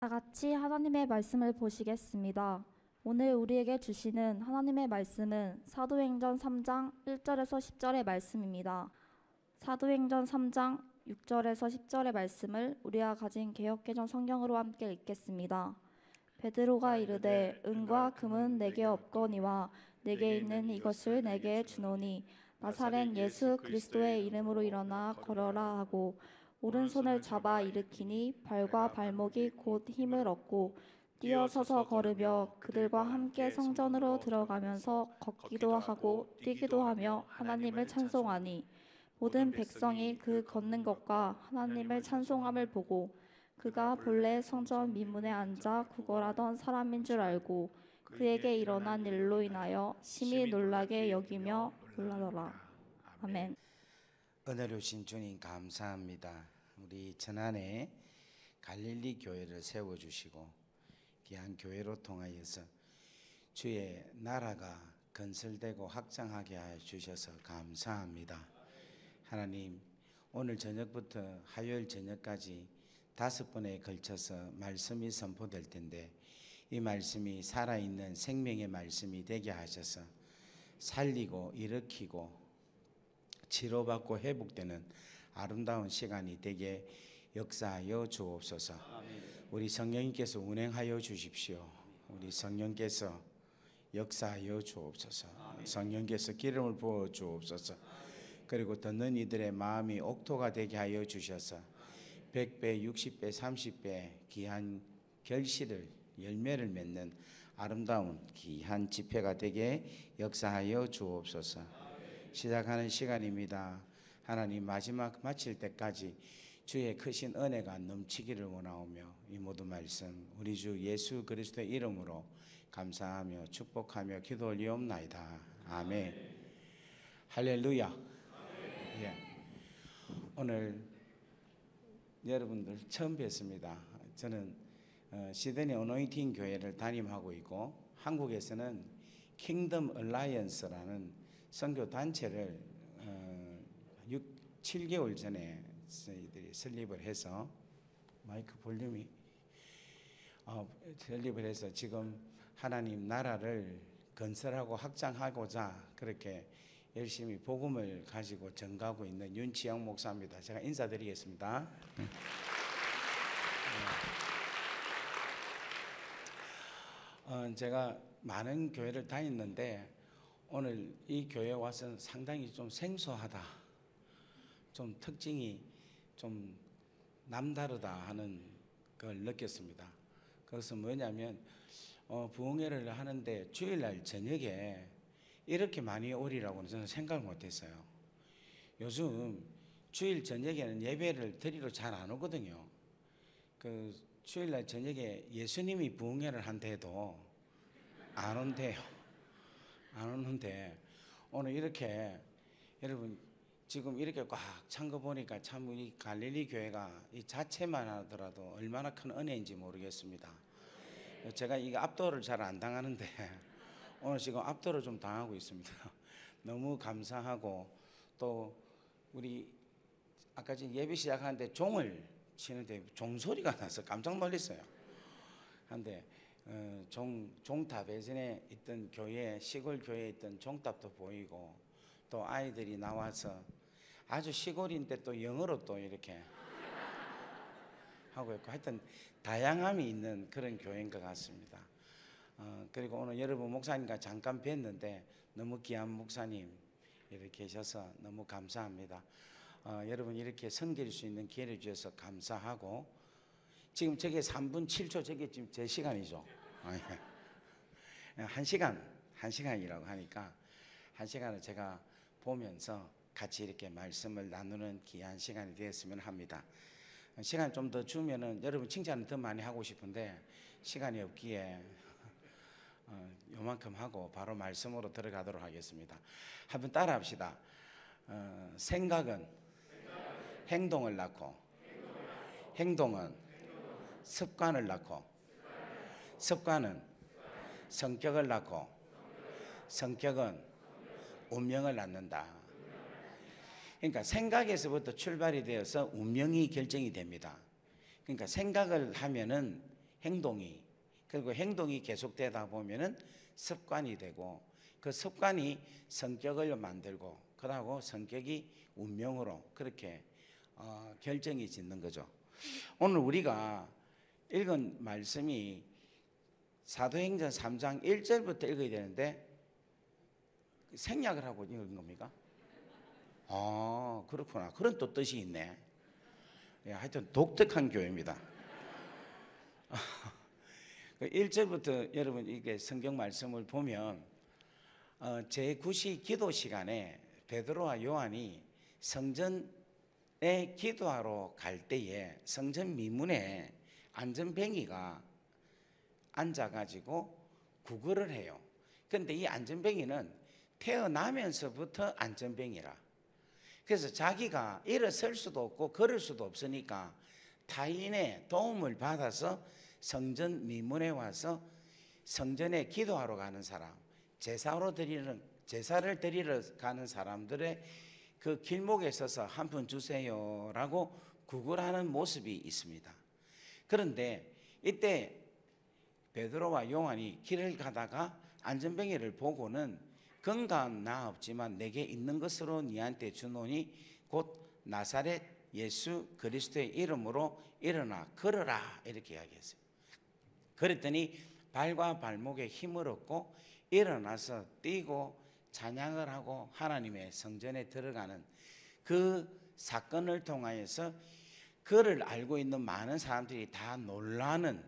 다 같이 하나님의 말씀을 보시겠습니다. 오늘 우리에게 주시는 하나님의 말씀은 사도행전 3장 1절에서 10절의 말씀입니다. 사도행전 3장 6절에서 10절의 말씀을 우리가 가진 개역개정 성경으로 함께 읽겠습니다. 베드로가 이르되 은과 금은 내게 없거니와 내게 있는 이것을 내게 주노니 나사렛 예수 그리스도의 이름으로 일어나 걸어라 하고 오른손을 잡아 일으키니 발과 발목이 곧 힘을 얻고 뛰어서서 걸으며 그들과 함께 성전으로 들어가면서 걷기도 하고 뛰기도 하며 하나님을 찬송하니 모든 백성이 그 걷는 것과 하나님을 찬송함을 보고 그가 본래 성전 민문에 앉아 구걸하던 사람인 줄 알고 그에게 일어난 일로 인하여 심히 놀라게 여기며 놀라더라. 아멘. 은혜로 신 주님 감사합니다. 우리 천안에 갈릴리 교회를 세워주시고 귀한 교회로 통하여서 주의 나라가 건설되고 확장하게 하여 주셔서 감사합니다. 하나님, 오늘 저녁부터 화요일 저녁까지 5번에 걸쳐서 말씀이 선포될 텐데 이 말씀이 살아있는 생명의 말씀이 되게 하셔서 살리고 일으키고 치료받고 회복되는 아름다운 시간이 되게 역사하여 주옵소서. 우리 성령님께서 운행하여 주십시오. 우리 성령께서 역사하여 주옵소서. 성령께서 기름을 부어 주옵소서. 그리고 듣는 이들의 마음이 옥토가 되게 하여 주셔서 100배, 60배, 30배 귀한 결실을 열매를 맺는 아름다운 귀한 집회가 되게 역사하여 주옵소서. 시작하는 시간입니다. 하나님, 마지막 마칠 때까지 주의 크신 은혜가 넘치기를 원하오며 이 모든 말씀 우리 주 예수 그리스도의 이름으로 감사하며 축복하며 기도 올리옵나이다. 아멘. 할렐루야. 예. 오늘 여러분들 처음 뵙습니다. 저는 시드니 어노인팅 교회를 담임하고 있고 한국에서는 킹덤 얼라이언스라는 선교 단체를 7개월 전에 저희들이 설립을 해서 마이크 볼륨이 설립을 해서 지금 하나님 나라를 건설하고 확장하고자 그렇게 열심히 복음을 가지고 전가하고 있는 윤치영 목사입니다. 제가 인사드리겠습니다. 제가 많은 교회를 다녔는데 오늘 이 교회에 와서 상당히 좀 생소하다, 좀 특징이 좀 남다르다 하는 걸 느꼈습니다. 그것은 뭐냐면 부흥회를 하는데 주일날 저녁에 이렇게 많이 오리라고는 저는 생각을 못했어요. 요즘 주일 저녁에는 예배를 드리러 잘 안 오거든요. 그 주일날 저녁에 예수님이 부흥회를 한대도 안 온대요. 안 오는데 오늘 이렇게 여러분 지금 이렇게 꽉 찬 거 보니까 참 이 갈릴리 교회가 이 자체만 하더라도 얼마나 큰 은혜인지 모르겠습니다. 제가 이게 압도를 잘 안 당하는데 오늘 지금 압도를 좀 당하고 있습니다. 너무 감사하고 또 우리 아까 지금 예배 시작하는데 종을 치는데 종소리가 나서 깜짝 놀랐어요. 근데 종탑 예전에 있던 교회 시골 교회에 있던 종탑도 보이고 또 아이들이 나와서 아주 시골인데 또 영어로 또 이렇게 하고 있고 하여튼 다양함이 있는 그런 교회인 것 같습니다. 그리고 오늘 여러분 목사님과 잠깐 뵀는데 너무 귀한 목사님 이렇게 계셔서 너무 감사합니다. 여러분 이렇게 섬길 수 있는 기회를 주셔서 감사하고 지금 저게 3분 7초 저게 지금 제 시간이죠. 1시간이라고 하니까 1시간을 제가 보면서 같이 이렇게 말씀을 나누는 귀한 시간이 되었으면 합니다. 시간 좀 더 주면은 여러분 칭찬을 더 많이 하고 싶은데 시간이 없기에 요만큼 하고 바로 말씀으로 들어가도록 하겠습니다. 한번 따라 합시다. 생각은 행동을 낳고 행동은 습관을 낳고 습관은 성격을 낳고 성격은 운명을 낳는다. 그러니까 생각에서부터 출발이 되어서 운명이 결정이 됩니다. 그러니까 생각을 하면은 행동이, 그리고 행동이 계속되다 보면은 습관이 되고, 그 습관이 성격을 만들고, 그러고 성격이 운명으로 그렇게 결정이 짓는 거죠. 오늘 우리가 읽은 말씀이 사도행전 3장 1절부터 읽어야 되는데 생략을 하고 읽은 겁니까? 그렇구나. 그런 또 뜻이 있네. 예, 하여튼 독특한 교회입니다. 1절부터 여러분 이게 성경 말씀을 보면 제9시 기도 시간에 베드로와 요한이 성전에 기도하러 갈 때에 성전 미문에 안전뱅이가 앉아가지고 구걸을 해요. 그런데 이 안전뱅이는 태어나면서부터 안전뱅이라. 그래서 자기가 일어설 수도 없고 걸을 수도 없으니까 타인의 도움을 받아서 성전 미문에 와서 성전에 기도하러 가는 사람, 제사를 드리러 가는 사람들의 그 길목에 서서 한 푼 주세요라고 구걸하는 모습이 있습니다. 그런데 이때 베드로와 요한이 길을 가다가 안전뱅이를 보고는 건강 나 없지만 내게 있는 것으로 니한테 주노니 곧 나사렛 예수 그리스도의 이름으로 일어나 걸어라 이렇게 이야기했어요. 그랬더니 발과 발목에 힘을 얻고 일어나서 뛰고 찬양을 하고 하나님의 성전에 들어가는 그 사건을 통하여서 그를 알고 있는 많은 사람들이 다 놀라는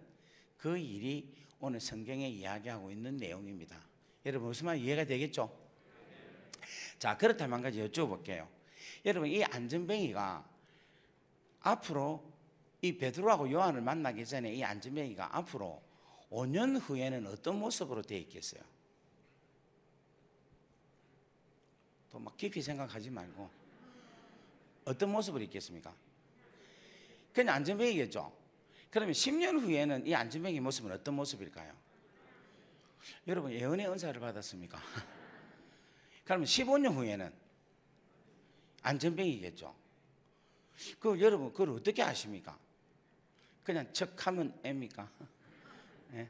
그 일이 오늘 성경에 이야기하고 있는 내용입니다. 여러분 무슨 말 이해가 되겠죠? 자, 그렇다면 한 가지 여쭤볼게요. 여러분 이 안전뱅이가 앞으로 이 베드로하고 요한을 만나기 전에 이 안전뱅이가 앞으로 5년 후에는 어떤 모습으로 되어 있겠어요? 또 막 깊이 생각하지 말고 어떤 모습으로 있겠습니까? 그냥 안전뱅이겠죠? 그러면 10년 후에는 이 안전뱅이 모습은 어떤 모습일까요? 여러분 예언의 은사를 받았습니까? 그러면 15년 후에는 안전뱅이겠죠? 그 여러분 그걸 어떻게 아십니까? 그냥 척하면 애입니까? 네?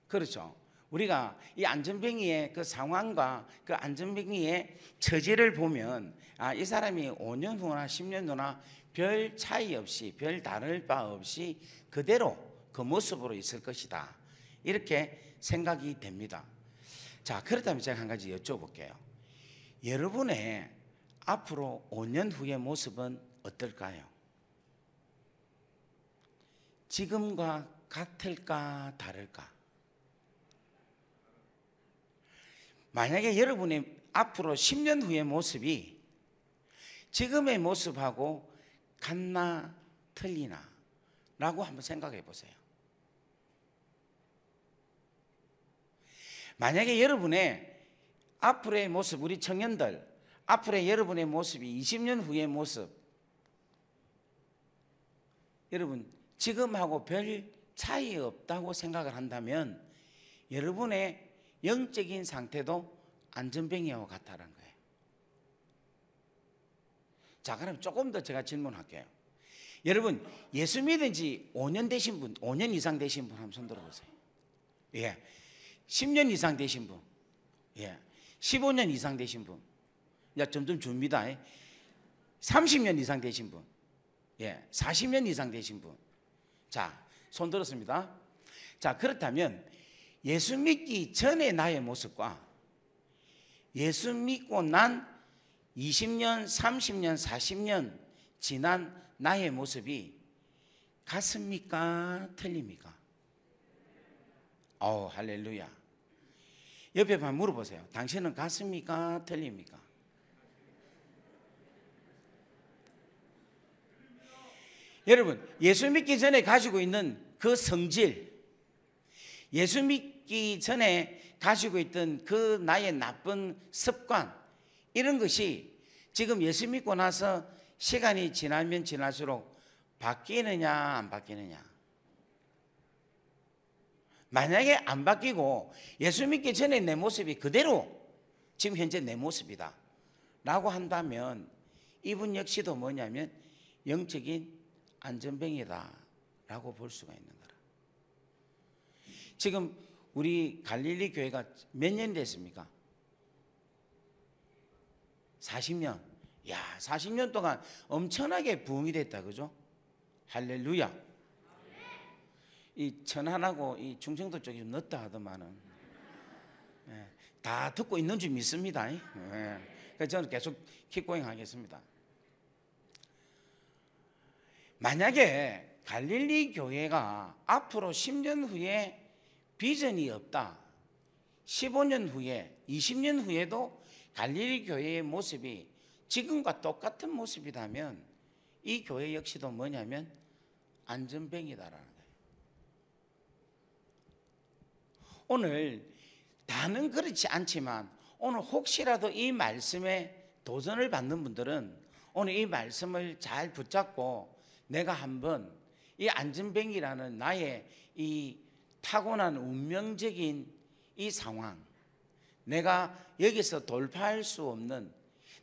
그렇죠. 우리가 이 안전뱅이의 그 상황과 그 안전뱅이의 처지를 보면 이 사람이 5년 후나 10년 후나 별 차이 없이 별 다를 바 없이 그대로 그 모습으로 있을 것이다 이렇게 생각이 됩니다. 자, 그렇다면 제가 한 가지 여쭤볼게요. 여러분의 앞으로 5년 후의 모습은 어떨까요? 지금과 같을까 다를까? 만약에 여러분의 앞으로 10년 후의 모습이 지금의 모습하고 같나 틀리나 라고 한번 생각해 보세요. 만약에 여러분의 앞으로의 모습, 우리 청년들 앞으로의 여러분의 모습이 20년 후의 모습, 여러분 지금하고 별 차이 없다고 생각을 한다면 여러분의 영적인 상태도 안전뱅이와 같다는 거예요. 자, 그럼 조금 더 제가 질문할게요. 여러분 예수 믿은 지 5년 되신 분, 5년 이상 되신 분 한번 손 들어보세요. 예, 10년 이상 되신 분, 예, 15년 이상 되신 분, 야 점점 줍니다. 30년 이상 되신 분, 예, 40년 이상 되신 분. 자, 손 들었습니다. 자, 그렇다면 예수 믿기 전의 나의 모습과 예수 믿고 난 20년, 30년, 40년 지난 나의 모습이 같습니까? 틀립니까? 할렐루야. 옆에 한번 물어보세요. 당신은 같습니까? 틀립니까? 여러분 예수 믿기 전에 가지고 있는 그 성질, 예수 믿기 전에 가지고 있던 그 나의 나쁜 습관, 이런 것이 지금 예수 믿고 나서 시간이 지나면 지날수록 바뀌느냐 안 바뀌느냐. 만약에 안 바뀌고 예수 믿기 전에 내 모습이 그대로 지금 현재 내 모습이다 라고 한다면 이분 역시도 뭐냐면 영적인 안전뱅이다 라고 볼 수가 있는 거라. 지금 우리 갈릴리 교회가 몇 년 됐습니까? 40년. 야, 40년 동안 엄청나게 부흥이 됐다, 그죠? 할렐루야. 이 천안하고 이 충청도 쪽이 좀 늦다 하더만은, 예, 다 듣고 있는 줄 믿습니다. 예. 그래서 저는 계속 킥고잉 하겠습니다. 만약에 갈릴리 교회가 앞으로 10년 후에 비전이 없다, 15년 후에, 20년 후에도 갈릴리 교회의 모습이 지금과 똑같은 모습이라면 이 교회 역시도 뭐냐면 안전뱅이다라는 거예요. 오늘 다는 그렇지 않지만 오늘 혹시라도 이 말씀에 도전을 받는 분들은 오늘 이 말씀을 잘 붙잡고 내가 한번 이 안전뱅이라는 나의 이 타고난 운명적인 이 상황, 내가 여기서 돌파할 수 없는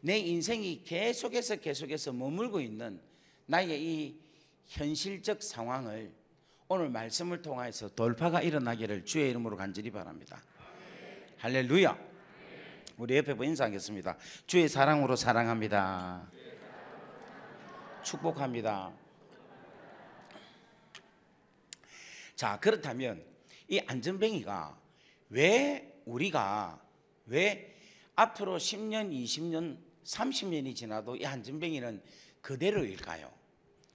내 인생이 계속해서 머물고 있는 나의 이 현실적 상황을 오늘 말씀을 통해서 돌파가 일어나기를 주의 이름으로 간절히 바랍니다. 할렐루야. 우리 옆에 분 인사하겠습니다. 주의 사랑으로 사랑합니다. 축복합니다. 자, 그렇다면 이 안전뱅이가 왜 앞으로 10년, 20년, 30년이 지나도 이 안전뱅이는 그대로일까요?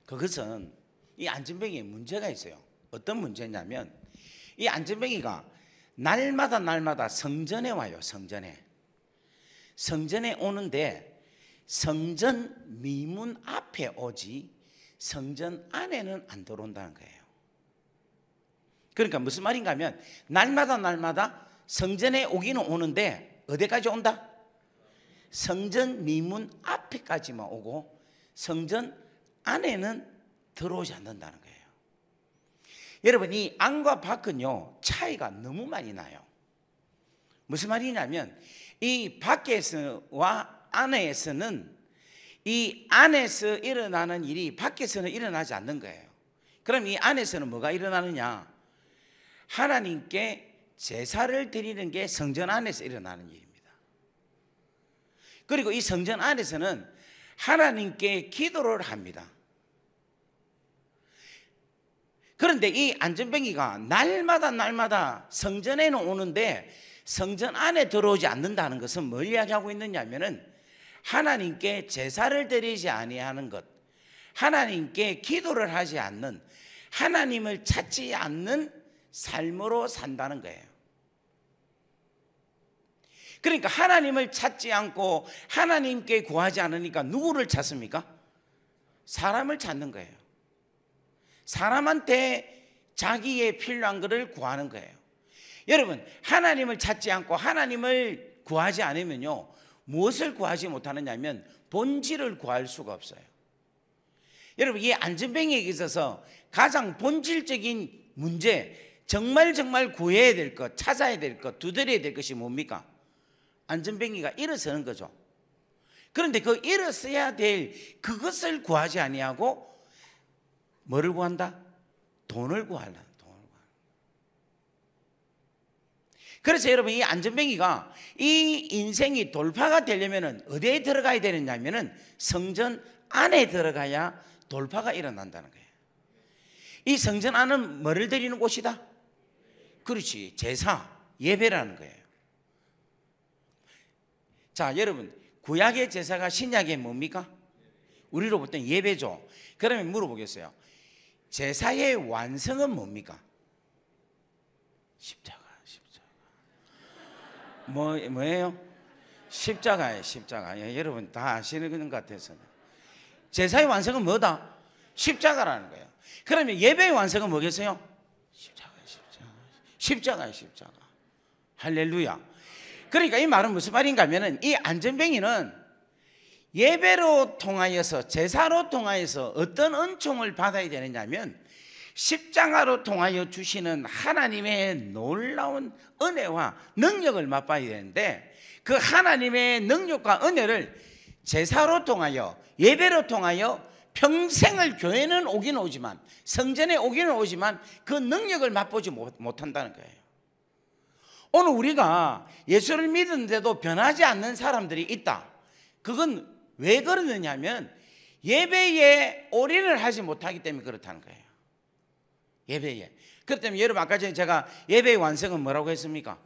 그것은 이 안전뱅이에 문제가 있어요. 어떤 문제냐면 이 안전뱅이가 날마다 성전에 와요. 성전에 오는데 성전 미문 앞에 오지 성전 안에는 안 들어온다는 거예요. 그러니까 무슨 말인가 하면 날마다 성전에 오기는 오는데 어디까지 온다? 성전 미문 앞에까지만 오고 성전 안에는 들어오지 않는다는 거예요. 여러분, 이 안과 밖은요 차이가 너무 많이 나요. 무슨 말이냐면 이 밖에서와 안에서는 이 안에서 일어나는 일이 밖에서는 일어나지 않는 거예요. 그럼 이 안에서는 뭐가 일어나느냐? 하나님께 제사를 드리는 게 성전 안에서 일어나는 일입니다. 그리고 이 성전 안에서는 하나님께 기도를 합니다. 그런데 이 안전뱅이가 날마다 성전에는 오는데 성전 안에 들어오지 않는다는 것은 뭘 이야기하고 있느냐 하면은 하나님께 제사를 드리지 아니하는 것, 하나님께 기도를 하지 않는, 하나님을 찾지 않는 삶으로 산다는 거예요. 그러니까 하나님을 찾지 않고 하나님께 구하지 않으니까 누구를 찾습니까? 사람을 찾는 거예요. 사람한테 자기의 필요한 것을 구하는 거예요. 여러분, 하나님을 찾지 않고 하나님을 구하지 않으면요 무엇을 구하지 못하느냐면 본질을 구할 수가 없어요. 여러분, 이 안전뱅이에 있어서 가장 본질적인 문제, 정말 구해야 될 것, 찾아야 될 것, 두드려야 될 것이 뭡니까? 안전뱅이가 일어서는 거죠. 그런데 그 일어서야 될 그것을 구하지 아니하고 뭐를 구한다? 돈을 구한다. 그래서 여러분, 이 안전뱅이가 이 인생이 돌파가 되려면 어디에 들어가야 되느냐면은 성전 안에 들어가야 돌파가 일어난다는 거예요. 이 성전 안은 뭐를 드리는 곳이다? 그렇지, 제사, 예배라는 거예요. 자, 여러분, 구약의 제사가 신약의 뭡니까? 우리로부터는 예배죠. 그러면 물어보겠어요. 제사의 완성은 뭡니까? 십자가. 뭐예요? 십자가예요. 십자가. 예, 여러분 다 아시는 것 같아서. 제사의 완성은 뭐다? 십자가라는 거예요. 그러면 예배의 완성은 뭐겠어요? 십자가예요. 할렐루야. 그러니까 이 말은 무슨 말인가 하면은 이 안전뱅이는 예배로 통하여서, 제사로 통하여서 어떤 은총을 받아야 되느냐면 십자가로 통하여 주시는 하나님의 놀라운 은혜와 능력을 맛봐야 되는데, 그 하나님의 능력과 은혜를 제사로 통하여, 예배로 통하여 평생을 교회는 오긴 오지만, 성전에 오기는 오지만 그 능력을 맛보지 못한다는 거예요. 오늘 우리가 예수를 믿는데도 변하지 않는 사람들이 있다. 그건 왜 그러느냐면 예배에 올인을 하지 못하기 때문에 그렇다는 거예요. 예배에. 그렇기 때문에 여러분, 아까 전에 제가 예배의 완성은 뭐라고 했습니까?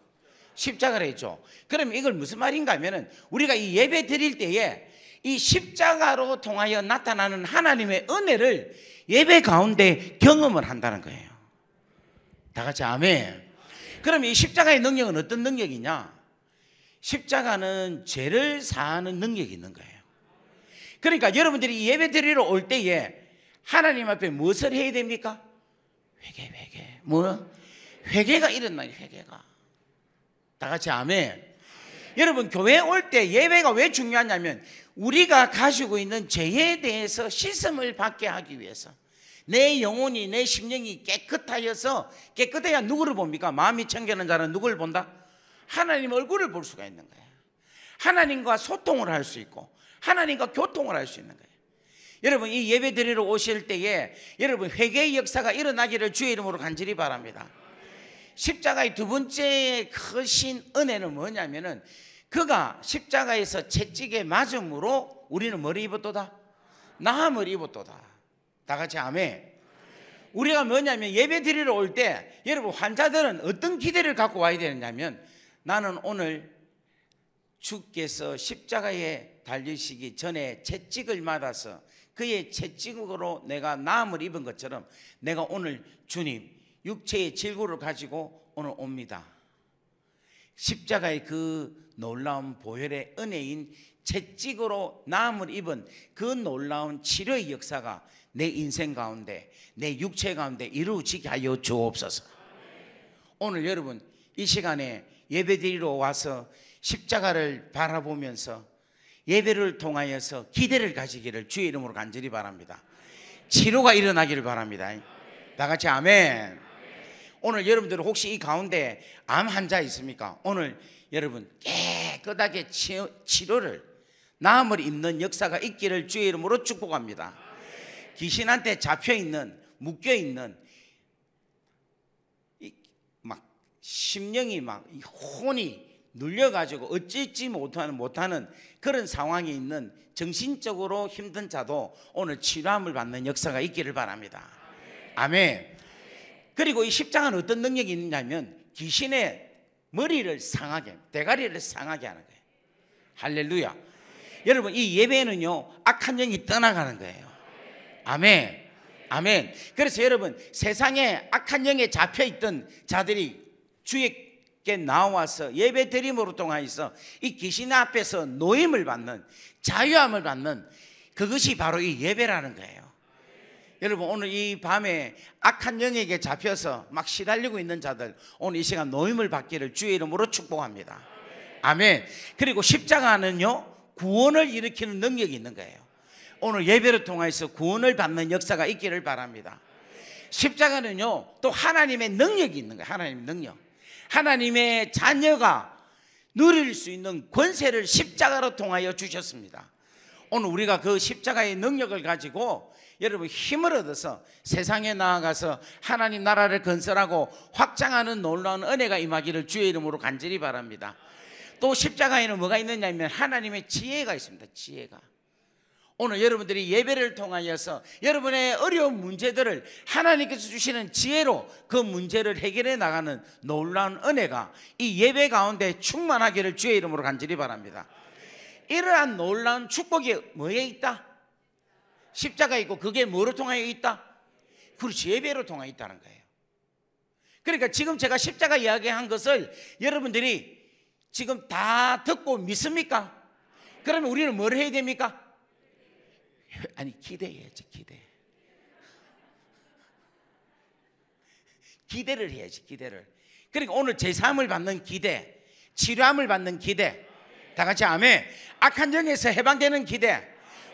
십자가를 했죠. 그럼 이걸 무슨 말인가 하면은 우리가 이 예배 드릴 때에 이 십자가로 통하여 나타나는 하나님의 은혜를 예배 가운데 경험을 한다는 거예요. 다 같이 아멘. 그럼 이 십자가의 능력은 어떤 능력이냐? 십자가는 죄를 사하는 능력이 있는 거예요. 그러니까 여러분들이 예배 드리러 올 때에 하나님 앞에 무엇을 해야 됩니까? 회개. 회개가 일어나요. 회개가. 다 같이 아멘. 여러분, 교회에 올 때 예배가 왜 중요하냐면 우리가 가지고 있는 죄에 대해서 씻음을 받게 하기 위해서, 내 영혼이, 내 심령이 깨끗해야 누구를 봅니까? 마음이 청결한 자는 누구를 본다? 하나님 얼굴을 볼 수가 있는 거예요. 하나님과 소통을 할 수 있고 하나님과 교통을 할 수 있는 거예요. 여러분, 이 예배 드리러 오실 때에 여러분 회개의 역사가 일어나기를 주의 이름으로 간절히 바랍니다. 십자가의 두 번째 크신 은혜는 뭐냐면은 그가 십자가에서 채찍에 맞음으로 우리는 뭐를 입었도다? 나음을 입었도다. 다 같이 아멘. 우리가 뭐냐면 예배 드리러 올 때 여러분, 환자들은 어떤 기대를 갖고 와야 되느냐면, 나는 오늘 주께서 십자가에 달리시기 전에 채찍을 맞아서 그의 채찍으로 내가 나음을 입은 것처럼 내가 오늘 주님 육체의 질고를 가지고 오늘 옵니다. 십자가의 그 놀라운 보혈의 은혜인 채찍으로 나음을 입은 그 놀라운 치료의 역사가 내 인생 가운데, 내 육체 가운데 이루어지게 하여 주옵소서. 오늘 여러분, 이 시간에 예배드리러 와서 십자가를 바라보면서 예배를 통하여서 기대를 가지기를 주의 이름으로 간절히 바랍니다. 치료가 일어나기를 바랍니다. 다 같이 아멘. 오늘 여러분들 혹시 이 가운데 암 환자 있습니까? 오늘 여러분 깨끗하게 치료를, 나음을 입는 역사가 있기를 주의 이름으로 축복합니다. 귀신한테 잡혀있는, 묶여있는 막 심령이 막 혼이 눌려가지고 어찌지 못하는 그런 상황에 있는 정신적으로 힘든 자도 오늘 치료함을 받는 역사가 있기를 바랍니다. 아멘. 그리고 이 십자가는 어떤 능력이 있냐면 귀신의 머리를 상하게, 대가리를 상하게 하는 거예요. 할렐루야. 여러분, 이 예배는요 악한 영이 떠나가는 거예요. 아멘. 아멘. 그래서 여러분, 세상에 악한 영에 잡혀있던 자들이 주께 나와서 예배 드림으로 통하여서 이 귀신 앞에서 노임을 받는, 자유함을 받는, 그것이 바로 이 예배라는 거예요. 여러분, 오늘 이 밤에 악한 영에게 잡혀서 막 시달리고 있는 자들, 오늘 이 시간 노임을 받기를 주의 이름으로 축복합니다. 아멘. 그리고 십자가는요 구원을 일으키는 능력이 있는 거예요. 오늘 예배를 통해서 구원을 받는 역사가 있기를 바랍니다. 십자가는요 또 하나님의 능력이 있는 거예요. 하나님의 능력, 하나님의 자녀가 누릴 수 있는 권세를 십자가로 통하여 주셨습니다. 오늘 우리가 그 십자가의 능력을 가지고 여러분 힘을 얻어서 세상에 나아가서 하나님 나라를 건설하고 확장하는 놀라운 은혜가 임하기를 주의 이름으로 간절히 바랍니다. 또 십자가에는 뭐가 있느냐면 하나님의 지혜가 있습니다. 지혜가. 오늘 여러분들이 예배를 통하여서 여러분의 어려운 문제들을 하나님께서 주시는 지혜로 그 문제를 해결해 나가는 놀라운 은혜가 이 예배 가운데 충만하기를 주의 이름으로 간절히 바랍니다. 이러한 놀라운 축복이 뭐에 있다? 십자가에 있고, 그게 뭐로 통하여 있다? 그렇지, 예배로 통하여 있다는 거예요. 그러니까 지금 제가 십자가 이야기한 것을 여러분들이 지금 다 듣고 믿습니까? 그러면 우리는 뭘 해야 됩니까? 아니, 기대해야지. 기대를 해야지, 기대를. 그러니까 오늘 제사함을 받는 기대, 치료함을 받는 기대, 다 같이 아멘. 악한 영에서 해방되는 기대,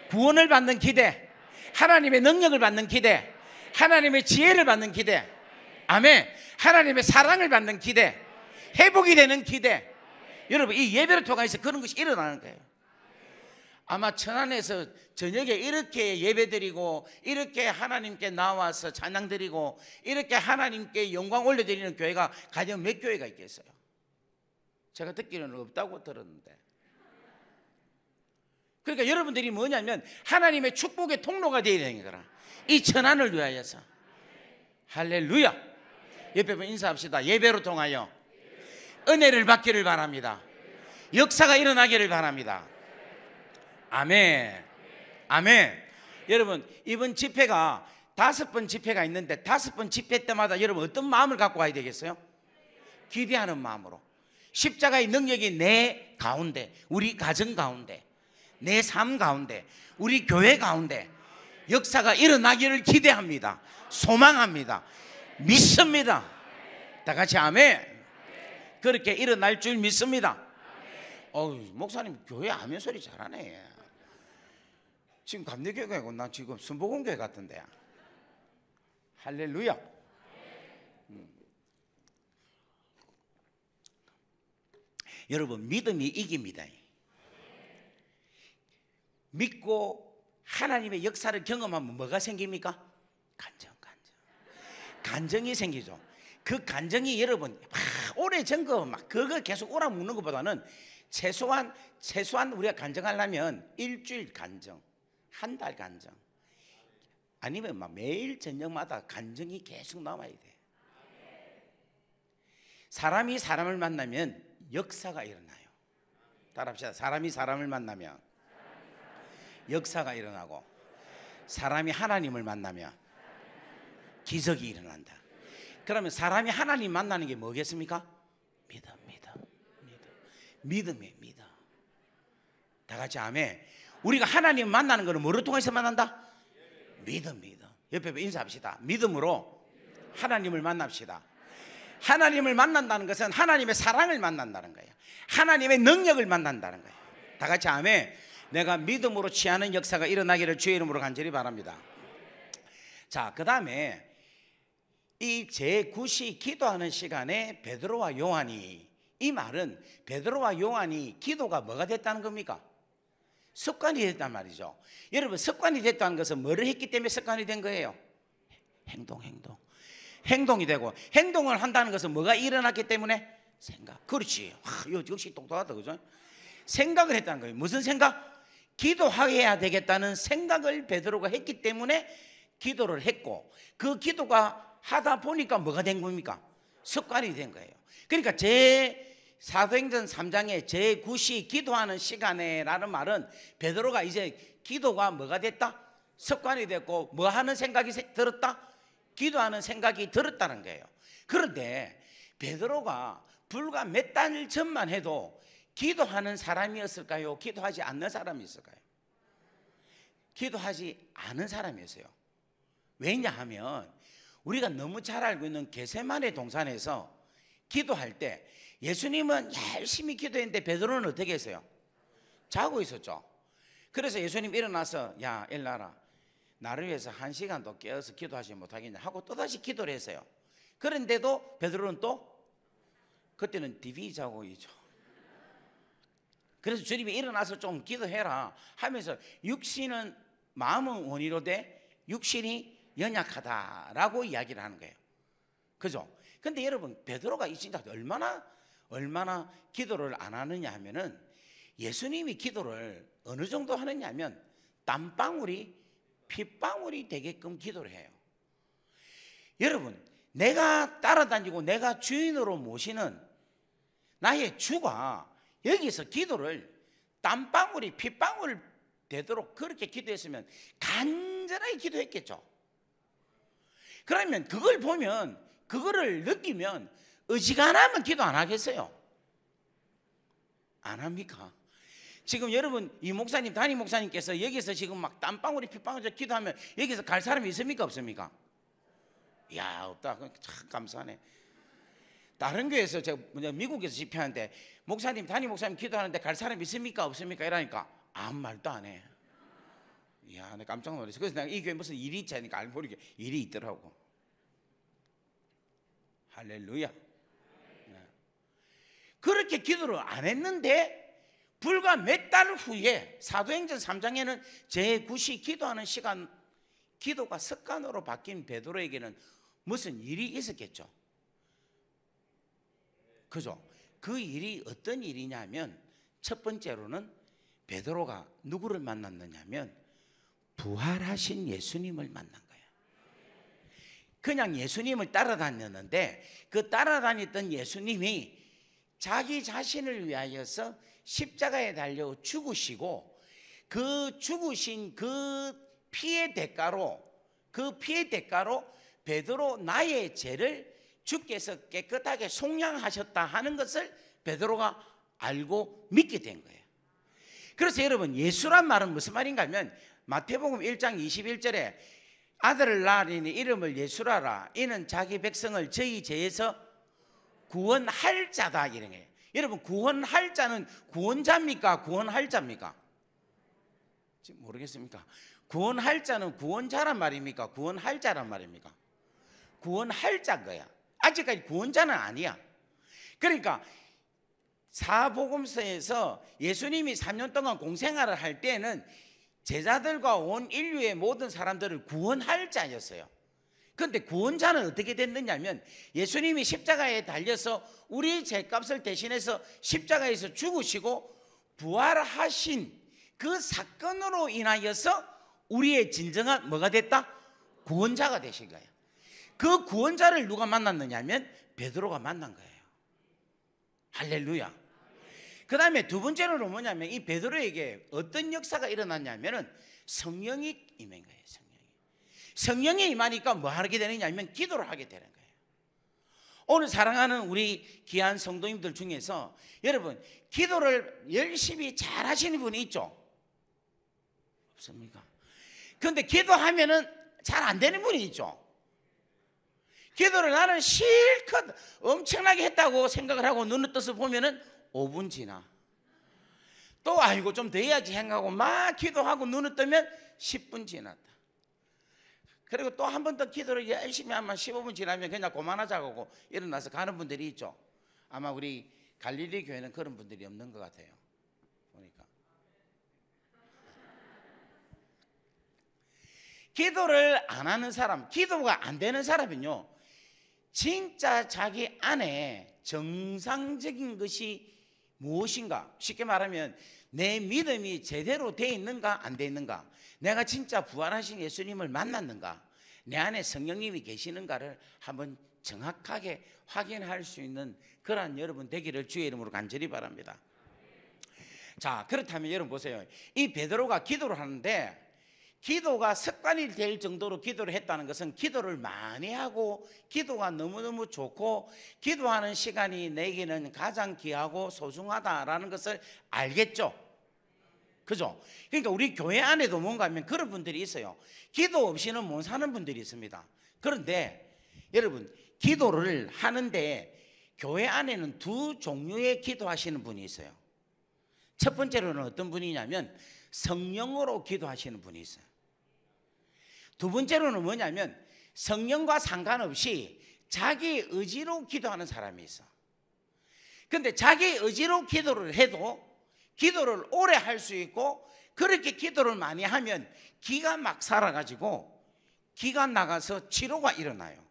구원을 받는 기대, 하나님의 능력을 받는 기대, 하나님의 지혜를 받는 기대, 아멘. 하나님의 사랑을 받는 기대, 회복이 되는 기대. 여러분, 이 예배를 통해서 그런 것이 일어나는 거예요. 아마 천안에서 저녁에 이렇게 예배드리고 이렇게 하나님께 나와서 찬양드리고 이렇게 하나님께 영광 올려드리는 교회가 가령 몇 교회가 있겠어요? 제가 듣기로는 없다고 들었는데. 그러니까 여러분들이 뭐냐면 하나님의 축복의 통로가 되어야 되는 거라. 이 천안을 위하여서. 할렐루야. 옆에 분 인사합시다. 예배로 통하여 은혜를 받기를 바랍니다. 역사가 일어나기를 바랍니다. 아멘. 아멘. 여러분, 이번 집회가 5번 집회가 있는데 5번 집회 때마다 여러분 어떤 마음을 갖고 와야 되겠어요? 기대하는 마음으로. 십자가의 능력이 내 가운데, 우리 가정 가운데, 내 삶 가운데, 우리 교회 가운데 역사가 일어나기를 기대합니다. 소망합니다. 믿습니다. 다 같이 아멘. 그렇게 일어날 줄 믿습니다. 목사님 교회 아멘 소리 잘하네. 지금 감리교회고 나 지금 순복음교회 같은데. 할렐루야. 여러분, 믿음이 이깁니다. 믿고 하나님의 역사를 경험하면 뭐가 생깁니까? 간정이 생기죠. 그 간정이 여러분 오래전 거 막 그거 계속 오라먹는 것보다는 최소한 우리가 간정하려면 일주일 간정, 한 달 간정, 아니면 막 매일 저녁마다 간정이 계속 남아야 돼. 사람이 사람을 만나면 역사가 일어나요. 따라합시다. 사람이 사람을 만나면 역사가 일어나고, 사람이 하나님을 만나면 기적이 일어난다. 그러면 사람이 하나님 만나는 게 뭐겠습니까? 믿음이에요. 믿음. 다 같이 아멘. 우리가 하나님 만나는 것은 뭐로 통해서 만난다? 믿음. 옆에 인사합시다. 믿음으로 하나님을 만납시다. 하나님을 만난다는 것은 하나님의 사랑을 만난다는 거예요. 하나님의 능력을 만난다는 거예요. 다 같이 아멘. 내가 믿음으로 취하는 역사가 일어나기를 주의 이름으로 간절히 바랍니다. 자, 그 다음에 이 제9시 기도하는 시간에 베드로와 요한이, 이 말은 베드로와 요한이 기도가 뭐가 됐다는 겁니까? 습관이 됐단 말이죠. 여러분, 습관이 됐다는 것은 뭐를 했기 때문에 습관이 된 거예요? 행동이 되고, 행동을 한다는 것은 뭐가 일어났기 때문에? 생각. 그렇지. 역시 똑똑하다, 그죠? 생각을 했다는 거예요. 무슨 생각? 기도해야 되겠다는 생각을 베드로가 했기 때문에 기도를 했고, 그 기도가 하다 보니까 뭐가 된 겁니까? 습관이 된 거예요. 그러니까 사도행전 3장에 제9시 기도하는 시간에라는 말은 베드로가 이제 기도가 뭐가 됐다? 습관이 됐고, 뭐 하는 생각이 들었다? 기도하는 생각이 들었다는 거예요. 그런데 베드로가 불과 몇 달 전만 해도 기도하는 사람이었을까요? 기도하지 않는 사람이었을까요? 기도하지 않은 사람이었어요. 왜냐하면 우리가 너무 잘 알고 있는 겟세마네 동산에서 기도할 때 예수님은 열심히 기도했는데 베드로는 어떻게 했어요? 자고 있었죠. 그래서 예수님 일어나서 야 일나라, 나를 위해서 1시간도 깨어서 기도하지 못하겠냐 하고 또다시 기도를 했어요. 그런데도 베드로는 또 그때는 TV 자고 있죠. 그래서 주님이 일어나서 좀 기도해라 하면서 육신은 마음은 원이로되 육신이 연약하다라고 이야기를 하는 거예요. 그죠? 근데 여러분, 베드로가 진짜 얼마나 기도를 안 하느냐 하면은, 예수님이 기도를 어느 정도 하느냐 하면 땀방울이 핏방울이 되게끔 기도를 해요. 여러분, 내가 따라다니고 내가 주인으로 모시는 나의 주가 여기서 기도를 땀방울이 핏방울 되도록 그렇게 기도했으면 간절하게 기도했겠죠. 그러면 그걸 보면, 그거를 느끼면 어지간하면 기도 안 하겠어요? 안 합니까? 지금 여러분, 이 목사님, 담임 목사님께서 여기서 지금 막 땀방울이 핏방울이 기도하면 여기서 갈 사람이 있습니까? 없습니까? 이야, 없다. 참 감사하네. 다른 교회에서 제가 미국에서 집회하는데 목사님, 담임 목사님 기도하는데 갈 사람이 있습니까? 없습니까? 이러니까 아무 말도 안 해. 이야, 내가 깜짝 놀랐어. 그래서 내가 이 교회 무슨 일이 있지 하니까 알고 보니까 일이 있더라고. 할렐루야. 네. 그렇게 기도를 안 했는데 불과 몇 달 후에 사도행전 3장에는 제9시 기도하는 시간, 기도가 습관으로 바뀐 베드로에게는 무슨 일이 있었겠죠. 그죠? 그 일이 어떤 일이냐면 첫 번째로는 베드로가 누구를 만났느냐면 부활하신 예수님을 만난 거예요. 그냥 예수님을 따라다녔는데 그 따라다녔던 예수님이 자기 자신을 위하여서 십자가에 달려 죽으시고 그 죽으신 그 피의 대가로 베드로 나의 죄를 주께서 깨끗하게 속량하셨다 하는 것을 베드로가 알고 믿게 된 거예요. 그래서 여러분, 예수란 말은 무슨 말인가 하면 마태복음 1장 21절에 아들을 낳으리니 이름을 예수라라. 이는 자기 백성을 저희 죄에서 구원할 자다, 이런 거예요. 여러분, 구원할 자는 구원자입니까? 구원할 자입니까? 지금 모르겠습니까? 구원할 자는 구원자란 말입니까? 구원할 자란 말입니까? 구원할 자인 거야. 아직까지 구원자는 아니야. 그러니까 사복음서에서 예수님이 3년 동안 공생활을 할 때는 제자들과 온 인류의 모든 사람들을 구원할 자였어요. 그런데 구원자는 어떻게 됐느냐면 예수님이 십자가에 달려서 우리 죄값을 대신해서 십자가에서 죽으시고 부활하신 그 사건으로 인하여서 우리의 진정한 뭐가 됐다? 구원자가 되신 거예요. 그 구원자를 누가 만났느냐면 베드로가 만난 거예요. 할렐루야. 그 다음에 두 번째로는 뭐냐면 이 베드로에게 어떤 역사가 일어났냐면은 성령이 임한 거예요. 성령이 임하니까 뭐 하게 되느냐면 기도를 하게 되는 거예요. 오늘 사랑하는 우리 귀한 성도님들 중에서 여러분, 기도를 열심히 잘 하시는 분이 있죠? 없습니까? 그런데 기도하면은 잘 안 되는 분이 있죠? 기도를 나는 실컷 엄청나게 했다고 생각을 하고 눈을 떠서 보면은 5분 지나. 또 아이고 좀 더 해야지 생각하고 막 기도하고 눈을 뜨면 10분 지났다. 그리고 또 한 번 더 기도를 열심히 하면 15분 지나면 그냥 그만하자고 하고 일어나서 가는 분들이 있죠. 아마 우리 갈릴리 교회는 그런 분들이 없는 것 같아요. 보니까. 기도를 안 하는 사람, 기도가 안 되는 사람은요, 진짜 자기 안에 정상적인 것이 무엇인가, 쉽게 말하면 내 믿음이 제대로 돼 있는가 안 돼 있는가, 내가 진짜 부활하신 예수님을 만났는가, 내 안에 성령님이 계시는가를 한번 정확하게 확인할 수 있는 그러한 여러분 되기를 주의 이름으로 간절히 바랍니다. 자, 그렇다면 여러분 보세요. 이 베드로가 기도를 하는데 기도가 습관이 될 정도로 기도를 했다는 것은 기도를 많이 하고 기도가 너무너무 좋고 기도하는 시간이 내게는 가장 귀하고 소중하다라는 것을 알겠죠? 그죠? 그러니까 우리 교회 안에도 뭔가 하면 그런 분들이 있어요. 기도 없이는 못 사는 분들이 있습니다. 그런데 여러분, 기도를 하는데 교회 안에는 두 종류의 기도하시는 분이 있어요. 첫 번째로는 어떤 분이냐면 성령으로 기도하시는 분이 있어요. 두 번째로는 뭐냐면 성령과 상관없이 자기 의지로 기도하는 사람이 있어. 그런데 자기 의지로 기도를 해도 기도를 오래 할 수 있고 그렇게 기도를 많이 하면 기가 막 살아가지고 기가 나가서 치료가 일어나요.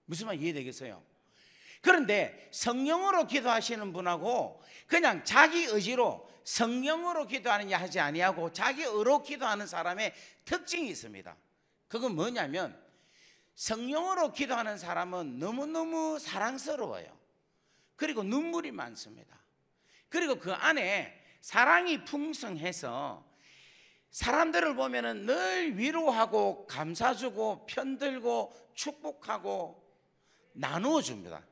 무슨 말 이해되겠어요? 그런데 성령으로 기도하시는 분하고 그냥 자기 의지로 성령으로 기도하느냐 하지 아니하고 자기 의로 기도하는 사람의 특징이 있습니다. 그건 뭐냐면 성령으로 기도하는 사람은 너무너무 사랑스러워요. 그리고 눈물이 많습니다. 그리고 그 안에 사랑이 풍성해서 사람들을 보면은 늘 위로하고 감사주고 편들고 축복하고 나누어 줍니다.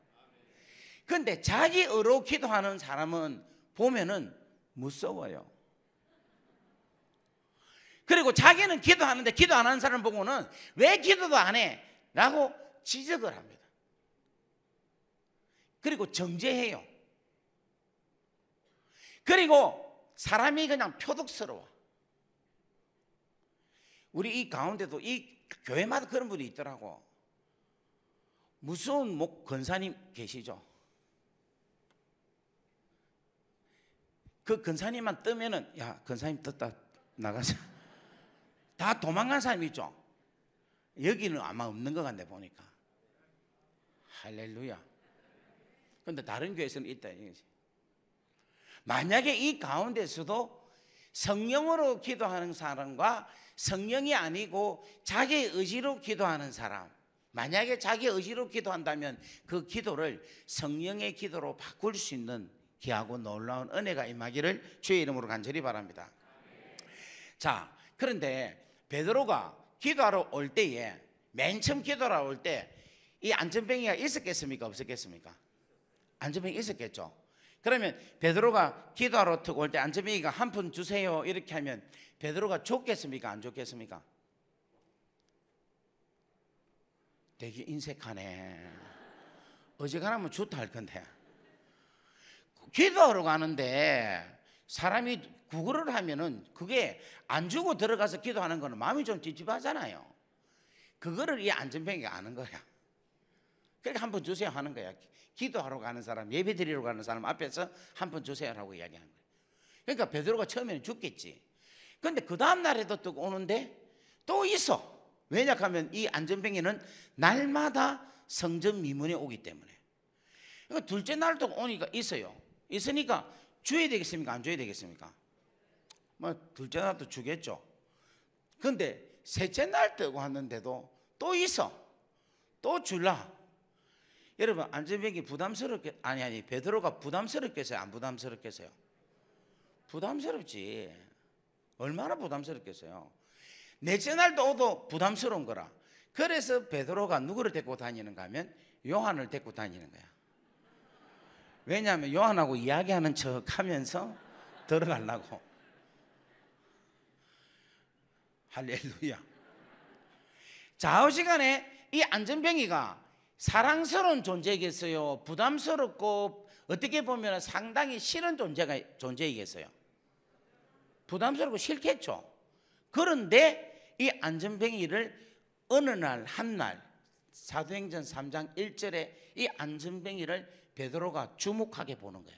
그런데 자기 의로 기도하는 사람은 보면은 무서워요. 그리고 자기는 기도하는데 기도 안 하는 사람 보고는 왜 기도도 안 해? 라고 지적을 합니다. 그리고 정죄해요. 그리고 사람이 그냥 표독스러워. 우리 이 가운데도 이 교회마다 그런 분이 있더라고. 무서운 목 권사님 계시죠? 그 근사님만 뜨면은 야 근사님 떴다 나가자. 다 도망간 사람이 있죠. 여기는 아마 없는 것 같네 보니까. 할렐루야. 그런데 다른 교회에서는 있다 이거지. 만약에 이 가운데서도 성령으로 기도하는 사람과 성령이 아니고 자기의 의지로 기도하는 사람, 만약에 자기의 의지로 기도한다면 그 기도를 성령의 기도로 바꿀 수 있는 귀하고 놀라운 은혜가 임하기를 주의 이름으로 간절히 바랍니다. 자, 그런데 베드로가 기도하러 올 때에 맨 처음 기도하러 올 때 이 안전뱅이가 있었겠습니까? 없었겠습니까? 안전뱅이 있었겠죠. 그러면 베드로가 기도하러 올 때 안전뱅이가 한 푼 주세요 이렇게 하면 베드로가 줬겠습니까? 안 줬겠습니까? 되게 인색하네. 어지간하면 좋다 할 건데. 기도하러 가는데 사람이 구걸을 하면은 그게 안 주고 들어가서 기도하는 거는 마음이 좀 찝찝하잖아요. 그거를 이 안전뱅이가 아는 거야. 그러니까 한 번 주세요 하는 거야. 기도하러 가는 사람, 예배 드리러 가는 사람 앞에서 한 번 주세요라고 이야기하는 거야. 그러니까 베드로가 처음에는 죽겠지. 그런데 그 다음 날에도 또 오는데 또 있어. 왜냐 하면 이 안전뱅이는 날마다 성전 미문에 오기 때문에. 그러니까 둘째 날도 오니까 있어요. 있으니까 줘야 되겠습니까? 안 줘야 되겠습니까? 뭐 둘째 날도 주겠죠. 그런데 셋째 날 뜨고 왔는데도 또 있어. 또 줄라. 여러분 안전뱅이 부담스럽게 아니 베드로가 부담스럽겠어요? 안 부담스럽겠어요? 부담스럽지. 얼마나 부담스럽겠어요? 넷째 날도 오도 부담스러운 거라. 그래서 베드로가 누구를 데리고 다니는가 하면 요한을 데리고 다니는 거야. 왜냐하면 요한하고 이야기하는 척 하면서 들어가려고. 할렐루야. 좌우시간에 이 안전뱅이가 사랑스러운 존재이겠어요? 부담스럽고 어떻게 보면 상당히 싫은 존재이겠어요? 부담스럽고 싫겠죠. 그런데 이 안전뱅이를 어느 날 한날 사도행전 3장 1절에 이 안전뱅이를 베드로가 주목하게 보는 거야.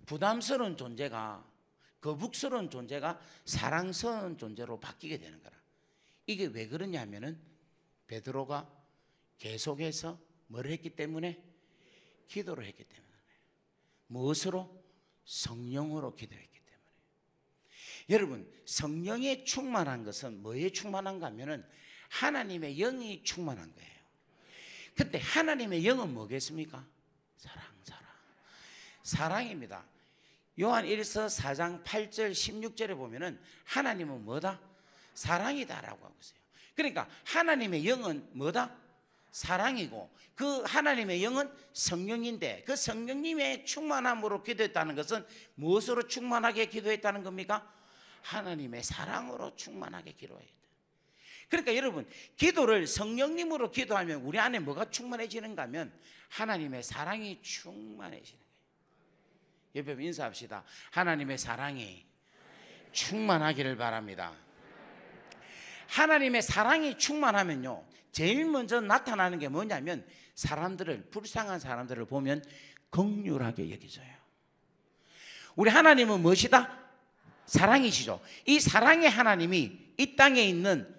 부담스러운 존재가, 거북스러운 존재가 사랑스러운 존재로 바뀌게 되는 거라. 이게 왜 그러냐면은 베드로가 계속해서 뭘 했기 때문에? 기도를 했기 때문에. 무엇으로? 성령으로 기도했기 때문에. 여러분 성령에 충만한 것은 뭐에 충만한가 하면은 하나님의 영이 충만한 거예요. 근데 하나님의 영은 뭐겠습니까? 사랑입니다. 요한 1서 4장 8절 16절에 보면은 하나님은 뭐다? 사랑이다라고 하고 있어요. 그러니까 하나님의 영은 뭐다? 사랑이고 그 하나님의 영은 성령인데 그 성령님의 충만함으로 기도했다는 것은 무엇으로 충만하게 기도했다는 겁니까? 하나님의 사랑으로 충만하게 기도해야 돼. 그러니까 여러분 기도를 성령님으로 기도하면 우리 안에 뭐가 충만해지는가 하면 하나님의 사랑이 충만해지는 거예요. 옆에 인사합시다. 하나님의 사랑이 충만하기를 바랍니다. 하나님의 사랑이 충만하면요 제일 먼저 나타나는 게 뭐냐면 사람들을, 불쌍한 사람들을 보면 긍휼하게 여겨져요. 우리 하나님은 무엇이다? 사랑이시죠. 이 사랑의 하나님이 이 땅에 있는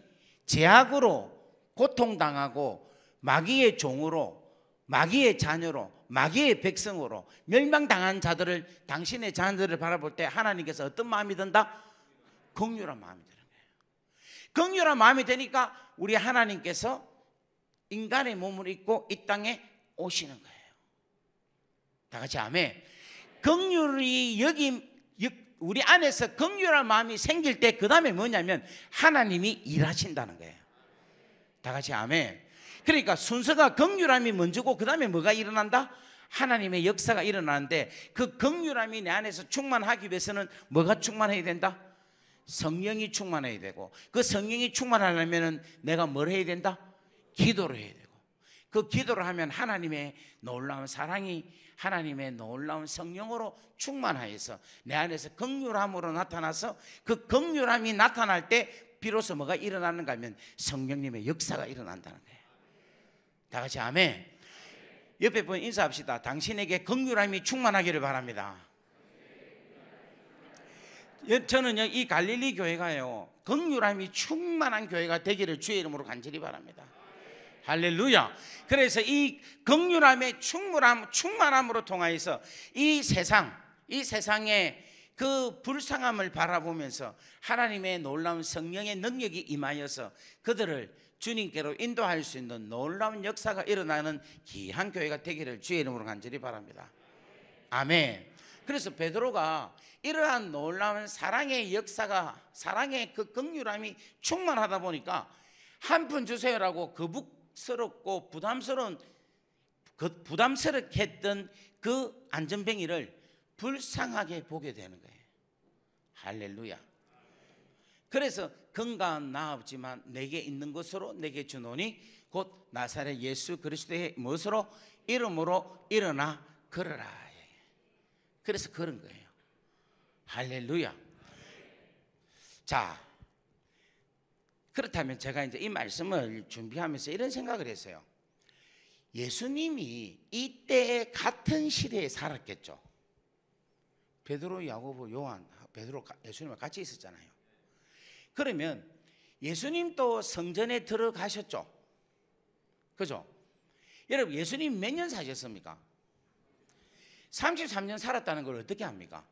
죄악으로 고통당하고 마귀의 종으로, 마귀의 자녀로, 마귀의 백성으로 멸망당한 자들을, 당신의 자녀들을 바라볼 때 하나님께서 어떤 마음이 든다? 긍휼한 마음이 드는 거예요. 긍휼한 마음이 되니까 우리 하나님께서 인간의 몸을 입고 이 땅에 오시는 거예요. 다 같이 아멘. 긍휼이 우리 안에서 긍휼한 마음이 생길 때 그 다음에 뭐냐면 하나님이 일하신다는 거예요. 다 같이 아멘. 그러니까 순서가 긍휼함이 먼저고 그 다음에 뭐가 일어난다? 하나님의 역사가 일어나는데 그 긍휼함이 내 안에서 충만하기 위해서는 뭐가 충만해야 된다? 성령이 충만해야 되고 그 성령이 충만하려면 내가 뭘 해야 된다? 기도를 해야 되고 그 기도를 하면 하나님의 놀라운 사랑이 하나님의 놀라운 성령으로 충만하여서 내 안에서 긍휼함으로 나타나서 그 긍휼함이 나타날 때 비로소 뭐가 일어나는가 하면 성령님의 역사가 일어난다는 거예요. 다 같이 아멘. 옆에 분 인사합시다. 당신에게 긍휼함이 충만하기를 바랍니다. 저는요 이 갈릴리 교회가요 긍휼함이 충만한 교회가 되기를 주의 이름으로 간절히 바랍니다. 할렐루야. 그래서 이 긍휼함의 충만함으로 통하여서 이 세상의 그 불쌍함을 바라보면서 하나님의 놀라운 성령의 능력이 임하여서 그들을 주님께로 인도할 수 있는 놀라운 역사가 일어나는 귀한 교회가 되기를 주의 이름으로 간절히 바랍니다. 아멘. 그래서 베드로가 이러한 놀라운 사랑의 역사가, 사랑의 그 긍휼함이 충만하다 보니까 한 푼 주세요라고 거북스럽고 부담스럽게 했던 그 안전뱅이를 불쌍하게 보게 되는 거예요. 할렐루야. 그래서 건강한 나 없지만 내게 있는 것으로 내게 주노니 곧 나사렛 예수 그리스도의 무엇으로? 이름으로 일어나 걸어라. 그래서 그런 거예요. 할렐루야. 자, 그렇다면 제가 이제 이 말씀을 준비하면서 이런 생각을 했어요. 예수님이 이때의 같은 시대에 살았겠죠. 베드로, 야고보, 요한, 베드로, 예수님과 같이 있었잖아요. 그러면 예수님도 성전에 들어가셨죠. 그죠? 여러분, 예수님 몇 년 사셨습니까? 33년 살았다는 걸 어떻게 합니까?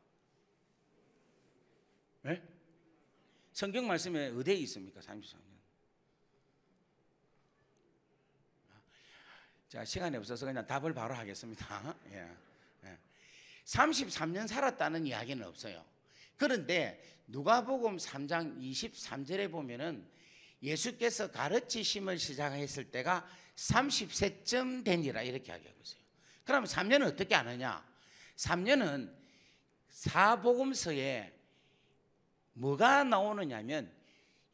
네? 성경 말씀에 어디에 있습니까? 33년. 자, 시간이 없어서 그냥 답을 바로 하겠습니다. 예. 33년 살았다는 이야기는 없어요. 그런데 누가복음 3장 23절에 보면은 예수께서 가르치심을 시작했을 때가 30세쯤 되니라 이렇게 이야기하고 있어요. 그러면 3년은 어떻게 아느냐? 3년은 사복음서에 뭐가 나오느냐면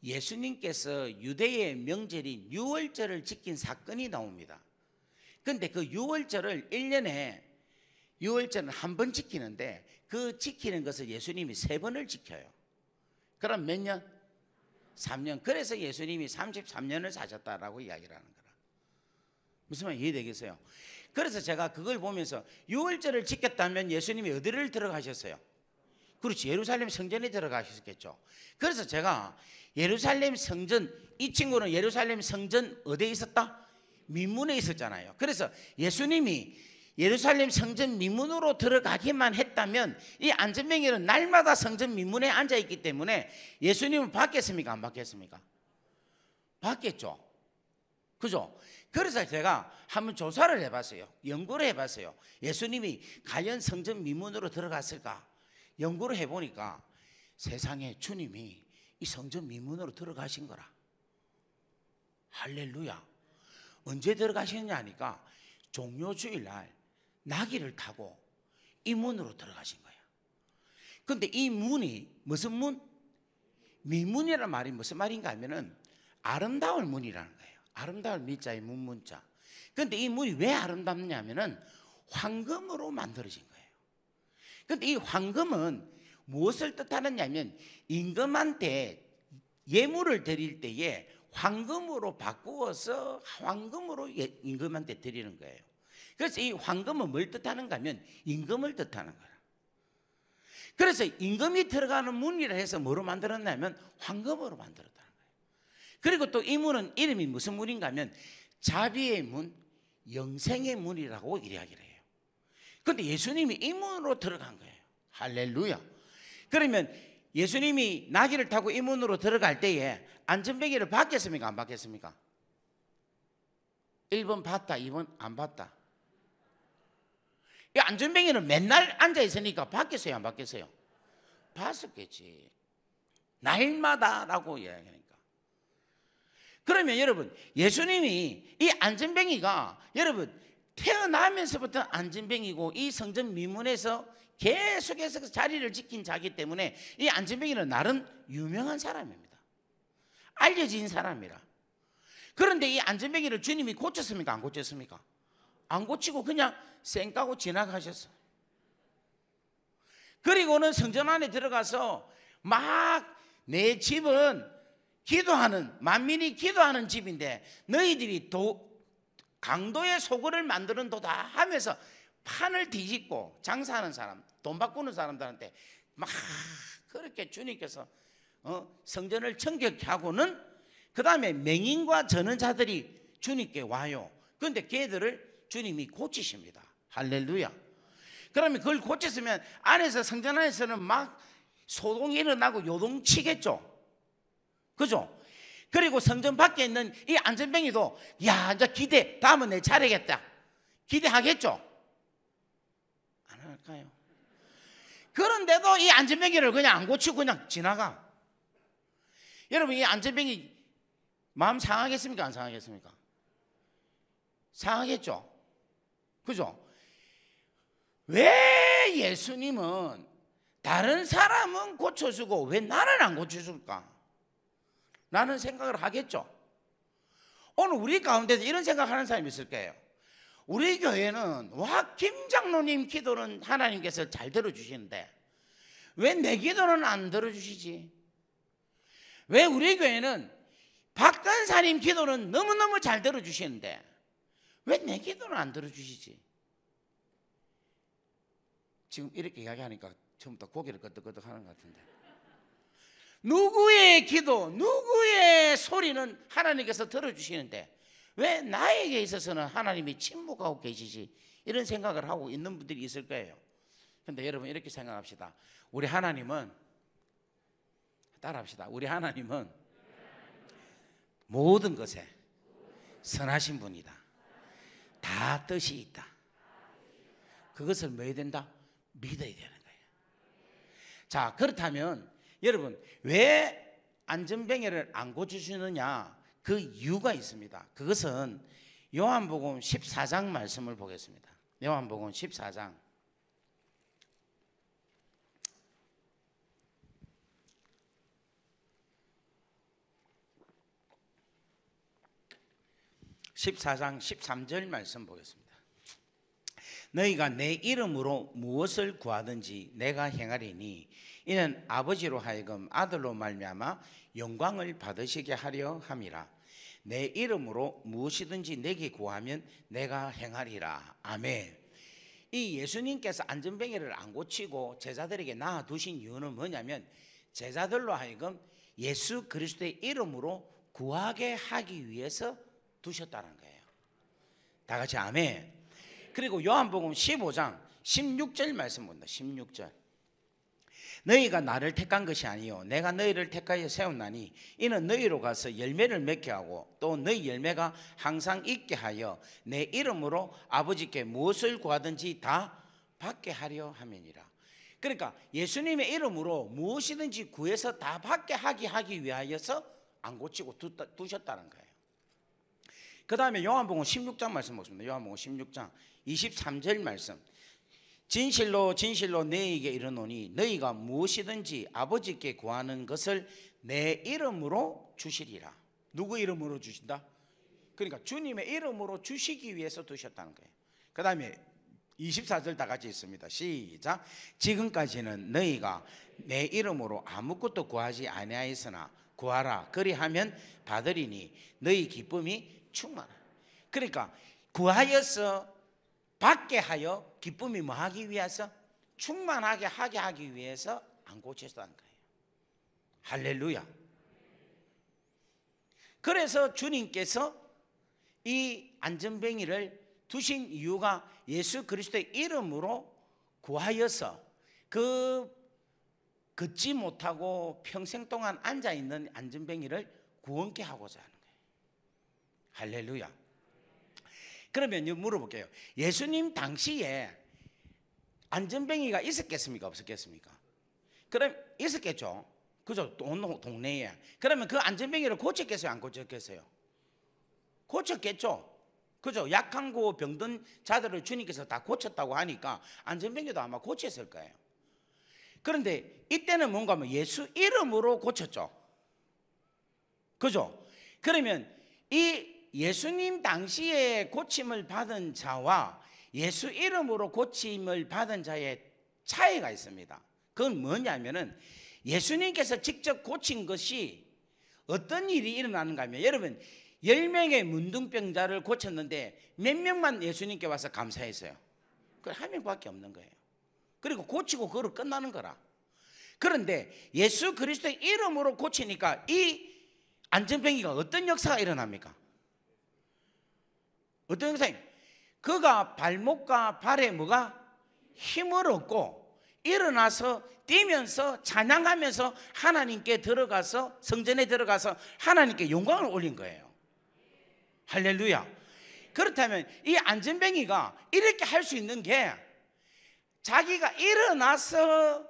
예수님께서 유대의 명절인 유월절을 지킨 사건이 나옵니다. 그런데 그 유월절을 1년에 유월절은 한 번 지키는데 그 지키는 것을 예수님이 3번을 지켜요. 그럼 몇 년? 3년. 그래서 예수님이 33년을 사셨다라고 이야기를 하는 거라. 무슨 말 이해되겠어요? 그래서 제가 그걸 보면서 유월절을 지켰다면 예수님이 어디를 들어가셨어요? 그렇지, 예루살렘 성전에 들어가셨겠죠. 그래서 제가 예루살렘 성전, 이 친구는 예루살렘 성전 어디에 있었다? 민문에 있었잖아요. 그래서 예수님이 예루살렘 성전 민문으로 들어가기만 했다면 이 안전뱅이는 날마다 성전 민문에 앉아있기 때문에 예수님은 받겠습니까? 안 받겠습니까? 받겠죠. 그죠? 그래서 제가 한번 조사를 해봤어요. 연구를 해봤어요. 예수님이 과연 성전 민문으로 들어갔을까? 연구를 해보니까 세상에 주님이 이 성전 민문으로 들어가신 거라. 할렐루야. 언제 들어가시느냐 하니까 종료주일날 나귀를 타고 이 문으로 들어가신 거야. 그런데 이 문이 무슨 문? 민문이라는 말이 무슨 말인가 하면은 아름다울 문이라는 거예요. 아름다울 미자의 문자. 그런데 이 문이 왜 아름답냐면은 황금으로 만들어진 거예요. 그런데 이 황금은 무엇을 뜻하느냐면 임금한테 예물을 드릴 때에 황금으로 바꾸어서 황금으로 임금한테 드리는 거예요. 그래서 이 황금은 뭘 뜻하는가 하면 임금을 뜻하는 거라. 그래서 임금이 들어가는 문이라 해서 뭐로 만들었냐면 황금으로 만들었다는 거예요. 그리고 또 이 문은 이름이 무슨 문인가 하면 자비의 문, 영생의 문이라고 이야기를 해요. 그런데 예수님이 이 문으로 들어간 거예요. 할렐루야. 그러면 예수님이 나귀를 타고 이 문으로 들어갈 때에 안전뱅이를 받겠습니까? 안 받겠습니까? 1번 받다, 2번 안 받다. 이 안전뱅이는 맨날 앉아있으니까 받겠어요? 안 받겠어요? 받았겠지. 날마다라고 이야기하니까. 그러면 여러분, 예수님이 이 안전뱅이가 여러분 태어나면서부터 안전뱅이고 이 성전 미문에서 계속해서 자리를 지킨 자기 때문에 이 안전뱅이는 나름 유명한 사람입니다. 알려진 사람이라. 그런데 이 안전뱅이를 주님이 고쳤습니까? 안 고쳤습니까? 안 고치고 그냥 쌩까고 지나가셨어요. 그리고는 성전 안에 들어가서 막 내 집은 기도하는, 만민이 기도하는 집인데 너희들이 강도의 소굴을 만드는 도다 하면서 판을 뒤집고 장사하는 사람, 돈 바꾸는 사람들한테 막 그렇게 주님께서 성전을 청결케 하고는 그 다음에 맹인과 전원자들이 주님께 와요. 그런데 걔들을 주님이 고치십니다. 할렐루야. 그러면 그걸 고쳤으면 안에서 성전 안에서는 막 소동이 일어나고 요동치겠죠. 그죠? 그리고 성전 밖에 있는 이 안전뱅이도 야 이제 기대, 다음은 내 차례겠다 기대하겠죠. 안 할까요? 그런데도 이 안전뱅이를 그냥 안 고치고 그냥 지나가. 여러분 이 안전뱅이 마음 상하겠습니까? 안 상하겠습니까? 상하겠죠. 그죠? 왜 예수님은 다른 사람은 고쳐주고 왜 나는 안 고쳐줄까? 라는 생각을 하겠죠. 오늘 우리 가운데서 이런 생각하는 사람이 있을 거예요. 우리 교회는 와 김 장로님 기도는 하나님께서 잘 들어주시는데 왜 내 기도는 안 들어주시지? 왜 우리 교회는 박 간사님 기도는 너무너무 잘 들어주시는데 왜 내 기도는 안 들어주시지? 지금 이렇게 이야기하니까 처음부터 고개를 끄덕끄덕 하는 것 같은데, 누구의 기도, 누구의 소리는 하나님께서 들어주시는데 왜 나에게 있어서는 하나님이 침묵하고 계시지? 이런 생각을 하고 있는 분들이 있을 거예요. 그런데 여러분 이렇게 생각합시다. 우리 하나님은, 따라합시다. 우리 하나님은 모든 것에 선하신 분이다. 다 뜻이 있다. 그것을 뭐 해야 된다? 믿어야 되는 거예요. 자, 그렇다면 여러분 왜 안전뱅이를 안 고쳐주느냐? 그 이유가 있습니다. 그것은 요한복음 14장 말씀을 보겠습니다. 요한복음 14장 13절 말씀 보겠습니다. 너희가 내 이름으로 무엇을 구하든지 내가 행하리니 이는 아버지로 하여금 아들로 말미암아 영광을 받으시게 하려 함이라. 내 이름으로 무엇이든지 내게 구하면 내가 행하리라. 아멘. 이 예수님께서 안전뱅이를 안 고치고 제자들에게 놔두신 이유는 뭐냐면 제자들로 하여금 예수 그리스도의 이름으로 구하게 하기 위해서 두셨다는 거예요. 다 같이 아멘. 그리고 요한복음 15장 16절 말씀 본다. 16절. 너희가 나를 택한 것이 아니요 내가 너희를 택하여 세웠나니 이는 너희로 가서 열매를 맺게 하고 또 너희 열매가 항상 있게 하여 내 이름으로 아버지께 무엇을 구하든지 다 받게 하려 함이니라. 그러니까 예수님의 이름으로 무엇이든지 구해서 다 받게 하기 위하여서 안 고치고 두셨다는 거예요. 그 다음에 요한복음 16장 말씀 보겠습니다. 요한복음 16장 23절 말씀. 진실로 진실로 너희에게 이르노니 너희가 무엇이든지 아버지께 구하는 것을 내 이름으로 주시리라. 누구 이름으로 주신다? 그러니까 주님의 이름으로 주시기 위해서 두셨다는 거예요. 그 다음에 24절 다 같이 있습니다. 시작. 지금까지는 너희가 내 이름으로 아무것도 구하지 아니하였으나 구하라 그리하면 받으리니 너희 기쁨이 충만하. 그러니까 구하여서 받게 하여 기쁨이 뭐 하기 위해서? 충만하게 하기 위해서 안 고쳤다는 거예요. 할렐루야. 그래서 주님께서 이 안전뱅이를 두신 이유가 예수 그리스도의 이름으로 구하여서 그 걷지 못하고 평생 동안 앉아있는 안전뱅이를 구원케 하고자 하는 거예요. 할렐루야. 그러면 물어볼게요. 예수님 당시에 안전뱅이가 있었겠습니까? 없었겠습니까? 그럼 있었겠죠. 그죠? 동네에. 그러면 그 안전뱅이를 고쳤겠어요? 안 고쳤겠어요? 고쳤겠죠. 그죠? 약한 거 병든 자들을 주님께서 다 고쳤다고 하니까 안전뱅이도 아마 고쳤을 거예요. 그런데 이때는 뭔가 예수 이름으로 고쳤죠. 그죠? 그러면 이 예수님 당시에 고침을 받은 자와 예수 이름으로 고침을 받은 자의 차이가 있습니다. 그건 뭐냐면은 예수님께서 직접 고친 것이 어떤 일이 일어나는가 하면, 여러분 10명의 문둥병자를 고쳤는데 몇 명만 예수님께 와서 감사했어요? 그 한 명밖에 없는 거예요. 그리고 고치고 그걸로 끝나는 거라. 그런데 예수 그리스도의 이름으로 고치니까 이 안전병이가 어떤 역사가 일어납니까? 어떤 역사입니까? 그가 발목과 발에 뭐가 힘을 얻고 일어나서 뛰면서 찬양하면서 하나님께 들어가서 성전에 들어가서 하나님께 영광을 올린 거예요. 할렐루야. 그렇다면 이 안전뱅이가 이렇게 할 수 있는 게 자기가 일어나서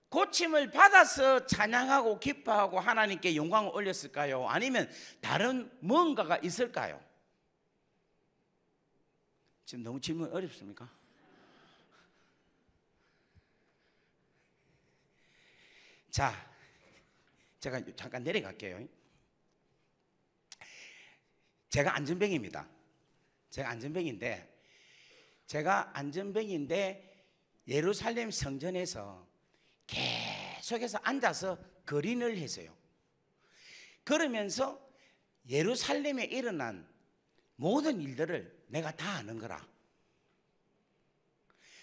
고침을 받아서 찬양하고 기뻐하고 하나님께 영광을 올렸을까요? 아니면 다른 뭔가가 있을까요? 지금 너무 질문 어렵습니까? 자, 제가 잠깐 내려갈게요. 제가 안전병입니다. 제가 안전병인데 예루살렘 성전에서 계속해서 앉아서 거린을 했어요. 그러면서 예루살렘에 일어난 모든 일들을 내가 다 아는 거라.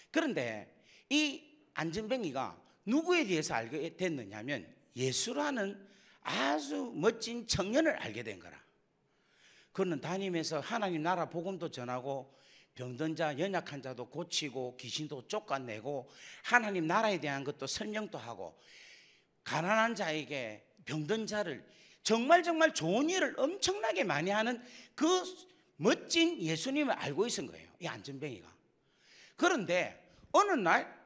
그런데 이 안전뱅이가 누구에 대해서 알게 됐느냐면 예수라는 아주 멋진 청년을 알게 된 거라. 그는 다니면서 하나님 나라 복음도 전하고 병든 자, 연약한 자도 고치고 귀신도 쫓아내고 하나님 나라에 대한 것도 설명도 하고 가난한 자에게 병든 자를 정말 좋은 일을 엄청나게 많이 하는 그 멋진 예수님을 알고 있은 거예요, 이 안전뱅이가. 그런데 어느 날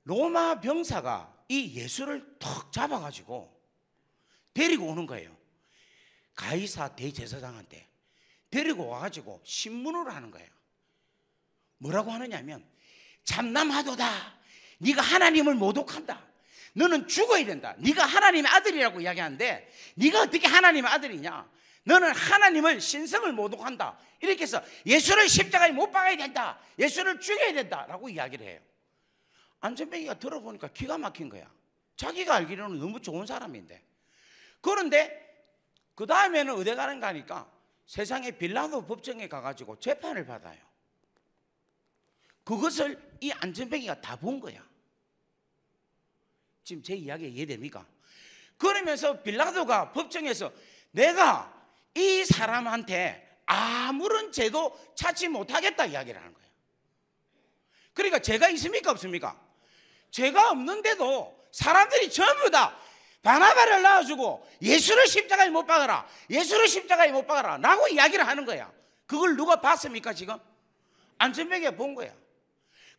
로마 병사가 이 예수를 턱 잡아가지고 데리고 오는 거예요. 가이사 대제사장한테 데리고 와가지고 신문을 하는 거예요. 뭐라고 하느냐면 참남하도다, 네가 하나님을 모독한다, 너는 죽어야 된다, 네가 하나님의 아들이라고 이야기하는데 네가 어떻게 하나님의 아들이냐, 너는 하나님을 신성을 모독한다, 이렇게 해서 예수를 십자가에 못 박아야 된다, 예수를 죽여야 된다라고 이야기를 해요. 안전뱅이가 들어보니까 기가 막힌 거야. 자기가 알기로는 너무 좋은 사람인데. 그런데 그 다음에는 어디 가는가 하니까 세상에 빌라도 법정에 가가지고 재판을 받아요. 그것을 이 안전뱅이가 다 본 거야. 지금 제 이야기 이해됩니까? 그러면서 빌라도가 법정에서 내가 이 사람한테 아무런 죄도 찾지 못하겠다 이야기를 하는 거예요. 그러니까 죄가 있습니까 없습니까? 죄가 없는데도 사람들이 전부 다 바나바를 낳아주고 예수를 십자가에 못 박아라, 예수를 십자가에 못 박아라 라고 이야기를 하는 거야. 그걸 누가 봤습니까? 지금 안전뱅이가 본 거야.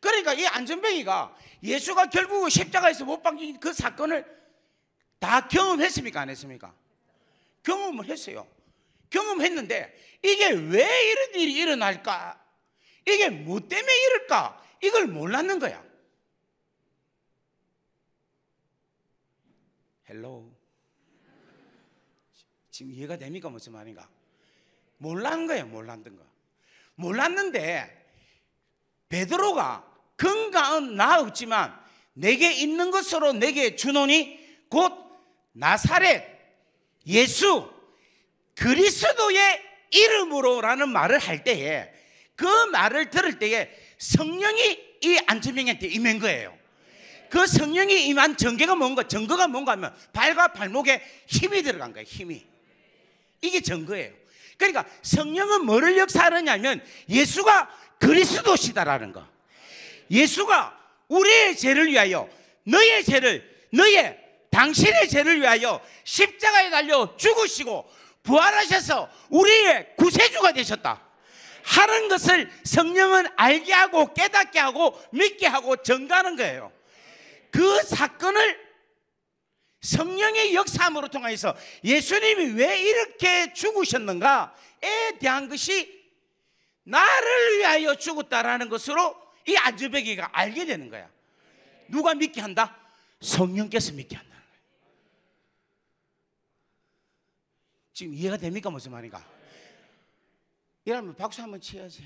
그러니까 이 안전뱅이가 예수가 결국 십자가에서 못 박힌 그 사건을 다 경험했습니까? 안 했습니까? 경험을 했어요. 경험했는데 이게 왜 이런 일이 일어날까, 이게 뭐 때문에 이럴까, 이걸 몰랐는 거야. 헬로, 지금 이해가 됩니까? 무슨 말인가? 몰랐는 거예요. 몰랐는데 베드로가 건강은 나 없지만 내게 있는 것으로 내게 주노니 곧 나사렛 예수 그리스도의 이름으로라는 말을 할 때에, 그 말을 들을 때에 성령이 이 안전병이한테 임한 거예요. 그 성령이 임한 증거가 뭔가 하면 발과 발목에 힘이 들어간 거예요. 힘이. 이게 증거예요. 그러니까 성령은 뭐를 역사하느냐면 예수가 그리스도시다라는 거. 예수가 우리의 죄를 위하여, 당신의 죄를 위하여 십자가에 달려 죽으시고 부활하셔서 우리의 구세주가 되셨다 하는 것을 성령은 알게 하고 깨닫게 하고 믿게 하고 증거하는 거예요. 그 사건을 성령의 역사함으로 통해서 예수님이 왜 이렇게 죽으셨는가에 대한 것이 나를 위하여 죽었다라는 것으로 이 안전뱅이가 알게 되는 거야. 누가 믿게 한다? 성령께서 믿게 한다는 거야. 지금 이해가 됩니까? 무슨 말인가? 이러면 박수 한번 쳐야지.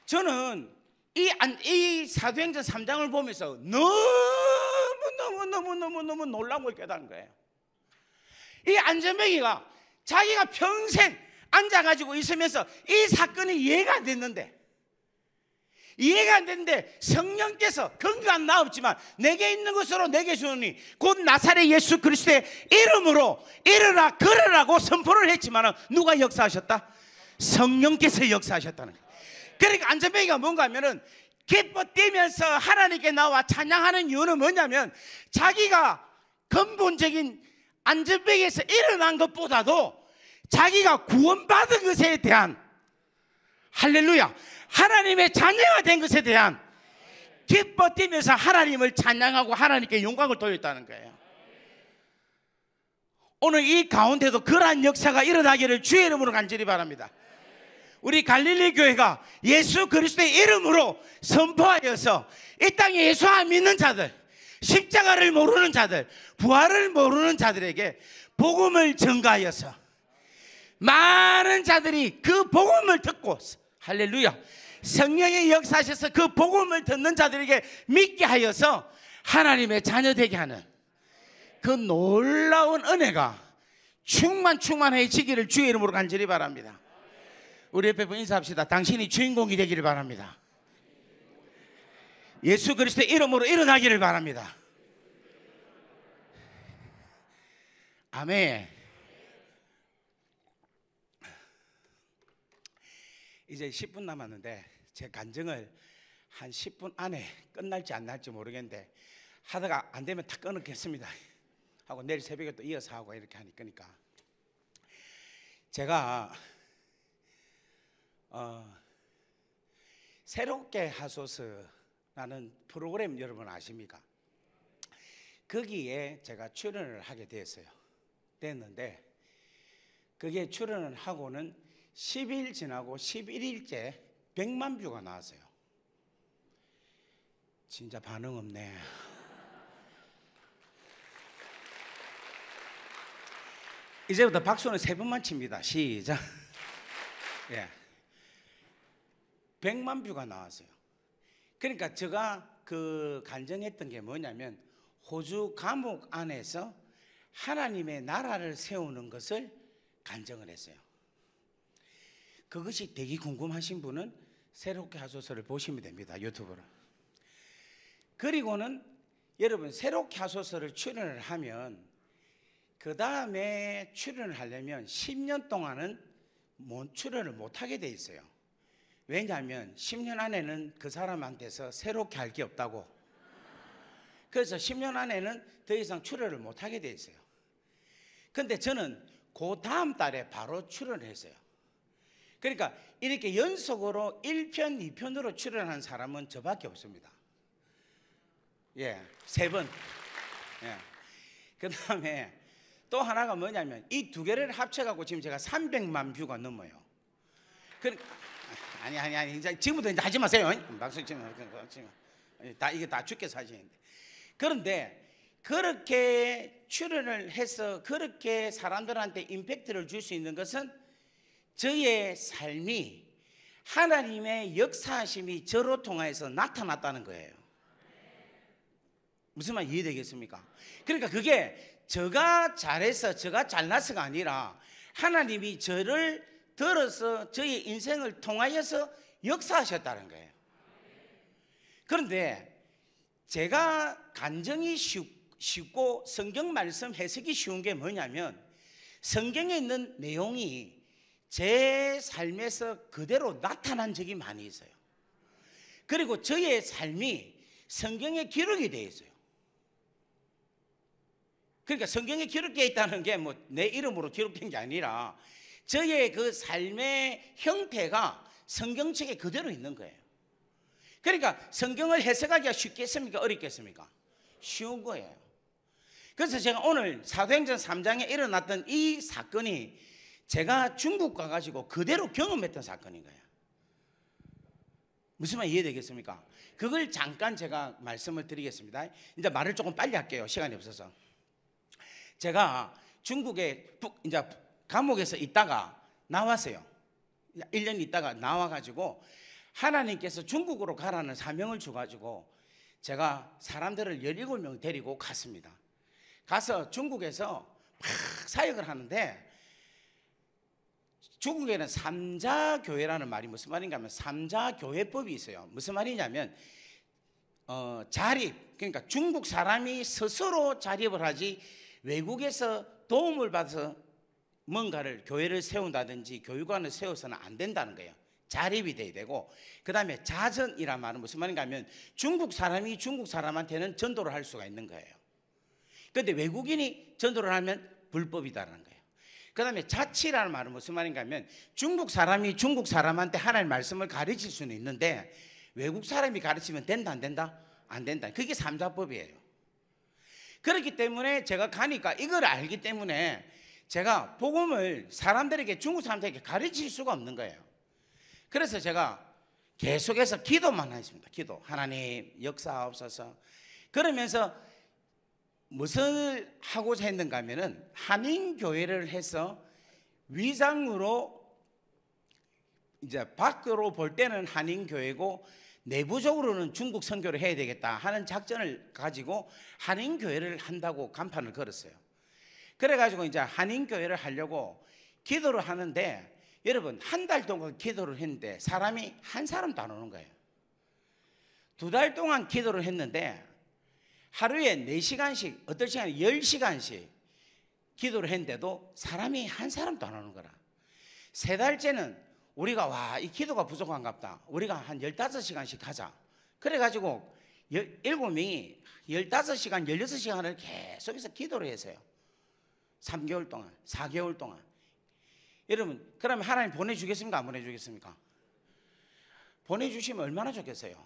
저는 이 사도행전 3장을 보면서 너무 놀라운 걸 깨달은 거예요. 이 안전뱅이가 자기가 평생 앉아가지고 있으면서 이 사건이 이해가 안 됐는데, 이해가 안 되는데 성령께서 건강 나 없지만 내게 있는 것으로 내게 주노니 곧 나사렛 예수 그리스도의 이름으로 일어나 걸으라고 선포를 했지만 누가 역사하셨다? 성령께서 역사하셨다는 거예요. 그러니까 안전뱅이가 뭔가 하면은 기뻐 뛰면서 하나님께 나와 찬양하는 이유는 뭐냐면 자기가 근본적인 안전뱅이에서 일어난 것보다도 자기가 구원받은 것에 대한 할렐루야, 하나님의 자녀가 된 것에 대한 기뻐 뛰면서 하나님을 찬양하고 하나님께 영광을 돌렸다는 거예요. 오늘 이 가운데도 그러한 역사가 일어나기를 주의 이름으로 간절히 바랍니다. 우리 갈릴리 교회가 예수 그리스도의 이름으로 선포하여서 이 땅에 예수 안 믿는 자들, 십자가를 모르는 자들, 부활을 모르는 자들에게 복음을 전가하여서 많은 자들이 그 복음을 듣고 할렐루야, 성령의 역사하셔서 그 복음을 듣는 자들에게 믿게 하여서 하나님의 자녀 되게 하는 그 놀라운 은혜가 충만해지기를 주의 이름으로 간절히 바랍니다. 우리 옆에 분 인사합시다. 당신이 주인공이 되기를 바랍니다. 예수 그리스도의 이름으로 일어나기를 바랍니다. 아멘. 이제 10분 남았는데 제 간증을 한 10분 안에 끝날지 안 날지 모르겠는데 하다가 안 되면 다 끊겠습니다 하고 내일 새벽에 또 이어서 하고 이렇게 하니까 제가 새롭게 하소서라는 프로그램 여러분 아십니까? 거기에 제가 출연을 하게 됐는데 그게 출연을 하고는 10일 지나고 11일째 100만 뷰가 나왔어요. 진짜 반응 없네. 이제부터 박수는 3번만 칩니다. 시작. 예. 100만 뷰가 나왔어요. 그러니까 제가 그 간증했던 게 뭐냐면 호주 감옥 안에서 하나님의 나라를 세우는 것을 간증을 했어요. 그것이 되게 궁금하신 분은 새롭게 하소서를 보시면 됩니다. 유튜브로. 그리고는 여러분 새롭게 하소서를 출연을 하면 그 다음에 출연을 하려면 10년 동안은 출연을 못하게 돼 있어요. 왜냐하면 10년 안에는 그 사람한테서 새롭게 할 게 없다고. 그래서 10년 안에는 더 이상 출연을 못하게 돼 있어요. 근데 저는 그 다음 달에 바로 출연을 했어요. 그러니까 이렇게 연속으로 1편, 2편으로 출연한 사람은 저밖에 없습니다. 예, 3번. 예. 그 다음에 또 하나가 뭐냐면 이 두 개를 합쳐갖고 지금 제가 300만 뷰가 넘어요. 아니 이제 지금부터 이제 하지 마세요. 박수 치면 이게 다 죽게 사진인데. 그런데 그렇게 출연을 해서 그렇게 사람들한테 임팩트를 줄 수 있는 것은 저의 삶이 하나님의 역사하심이 저로 통하여서 나타났다는 거예요. 무슨 말 이해되겠습니까? 그러니까 그게 제가 잘해서 제가 잘나서가 아니라 하나님이 저를 들어서 저의 인생을 통하여서 역사하셨다는 거예요. 그런데 제가 간증이 쉽고 성경 말씀 해석이 쉬운 게 뭐냐면 성경에 있는 내용이 제 삶에서 그대로 나타난 적이 많이 있어요. 그리고 저의 삶이 성경에 기록이 되어 있어요. 그러니까 성경에 기록되어 있다는 게 뭐 내 이름으로 기록된 게 아니라 저의 그 삶의 형태가 성경책에 그대로 있는 거예요. 그러니까 성경을 해석하기가 쉽겠습니까? 어렵겠습니까? 쉬운 거예요. 그래서 제가 오늘 사도행전 3장에 일어났던 이 사건이 제가 중국 가가지고 그대로 경험했던 사건인 거예요. 무슨 말 이해되겠습니까? 그걸 잠깐 제가 말씀을 드리겠습니다. 이제 말을 조금 빨리 할게요. 시간이 없어서. 제가 중국에 이제 감옥에서 있다가 나왔어요. 1년 있다가 나와가지고 하나님께서 중국으로 가라는 사명을 주가지고 제가 사람들을 17명 데리고 갔습니다. 가서 중국에서 막 사역을 하는데 중국에는 삼자교회라는 말이 무슨 말인가 하면 삼자교회법이 있어요. 무슨 말이냐면 자립, 그러니까 중국 사람이 스스로 자립을 하지 외국에서 도움을 받아서 뭔가를 교회를 세운다든지 교육관을 세워서는 안 된다는 거예요. 자립이 돼야 되고, 그 다음에 자전이란 말은 무슨 말인가 하면 중국 사람이 중국 사람한테는 전도를 할 수가 있는 거예요. 그런데 외국인이 전도를 하면 불법이다라는 거예요. 그 다음에 자치라는 말은 무슨 말인가 하면 중국 사람이 중국 사람한테 하나님의 말씀을 가르칠 수는 있는데 외국 사람이 가르치면 된다 안 된다? 안 된다. 그게 삼자법이에요. 그렇기 때문에 제가 가니까 이걸 알기 때문에 제가 복음을 사람들에게, 중국 사람들에게 가르칠 수가 없는 거예요. 그래서 제가 계속해서 기도만 했습니다. 기도. 하나님 역사하옵소서. 그러면서 무엇을 하고자 했는가 하면은 한인교회를 해서 위장으로 이제 밖으로 볼 때는 한인교회고 내부적으로는 중국 선교를 해야 되겠다 하는 작전을 가지고 한인교회를 한다고 간판을 걸었어요. 그래가지고 이제 한인교회를 하려고 기도를 하는데, 여러분 한 달 동안 기도를 했는데 사람이 한 사람도 안 오는 거예요. 2달 동안 기도를 했는데 하루에 4시간씩, 어떨 시간에 10시간씩 기도를 했는데도 사람이 한 사람도 안 오는 거라. 3달째는 우리가 와, 이 기도가 부족한갑다. 우리가 한 15시간씩 하자. 그래가지고 7명이 15시간, 16시간을 계속해서 기도를 했어요. 3개월 동안, 4개월 동안. 여러분, 그러면 하나님 보내주겠습니까? 안 보내주겠습니까? 보내주시면 얼마나 좋겠어요?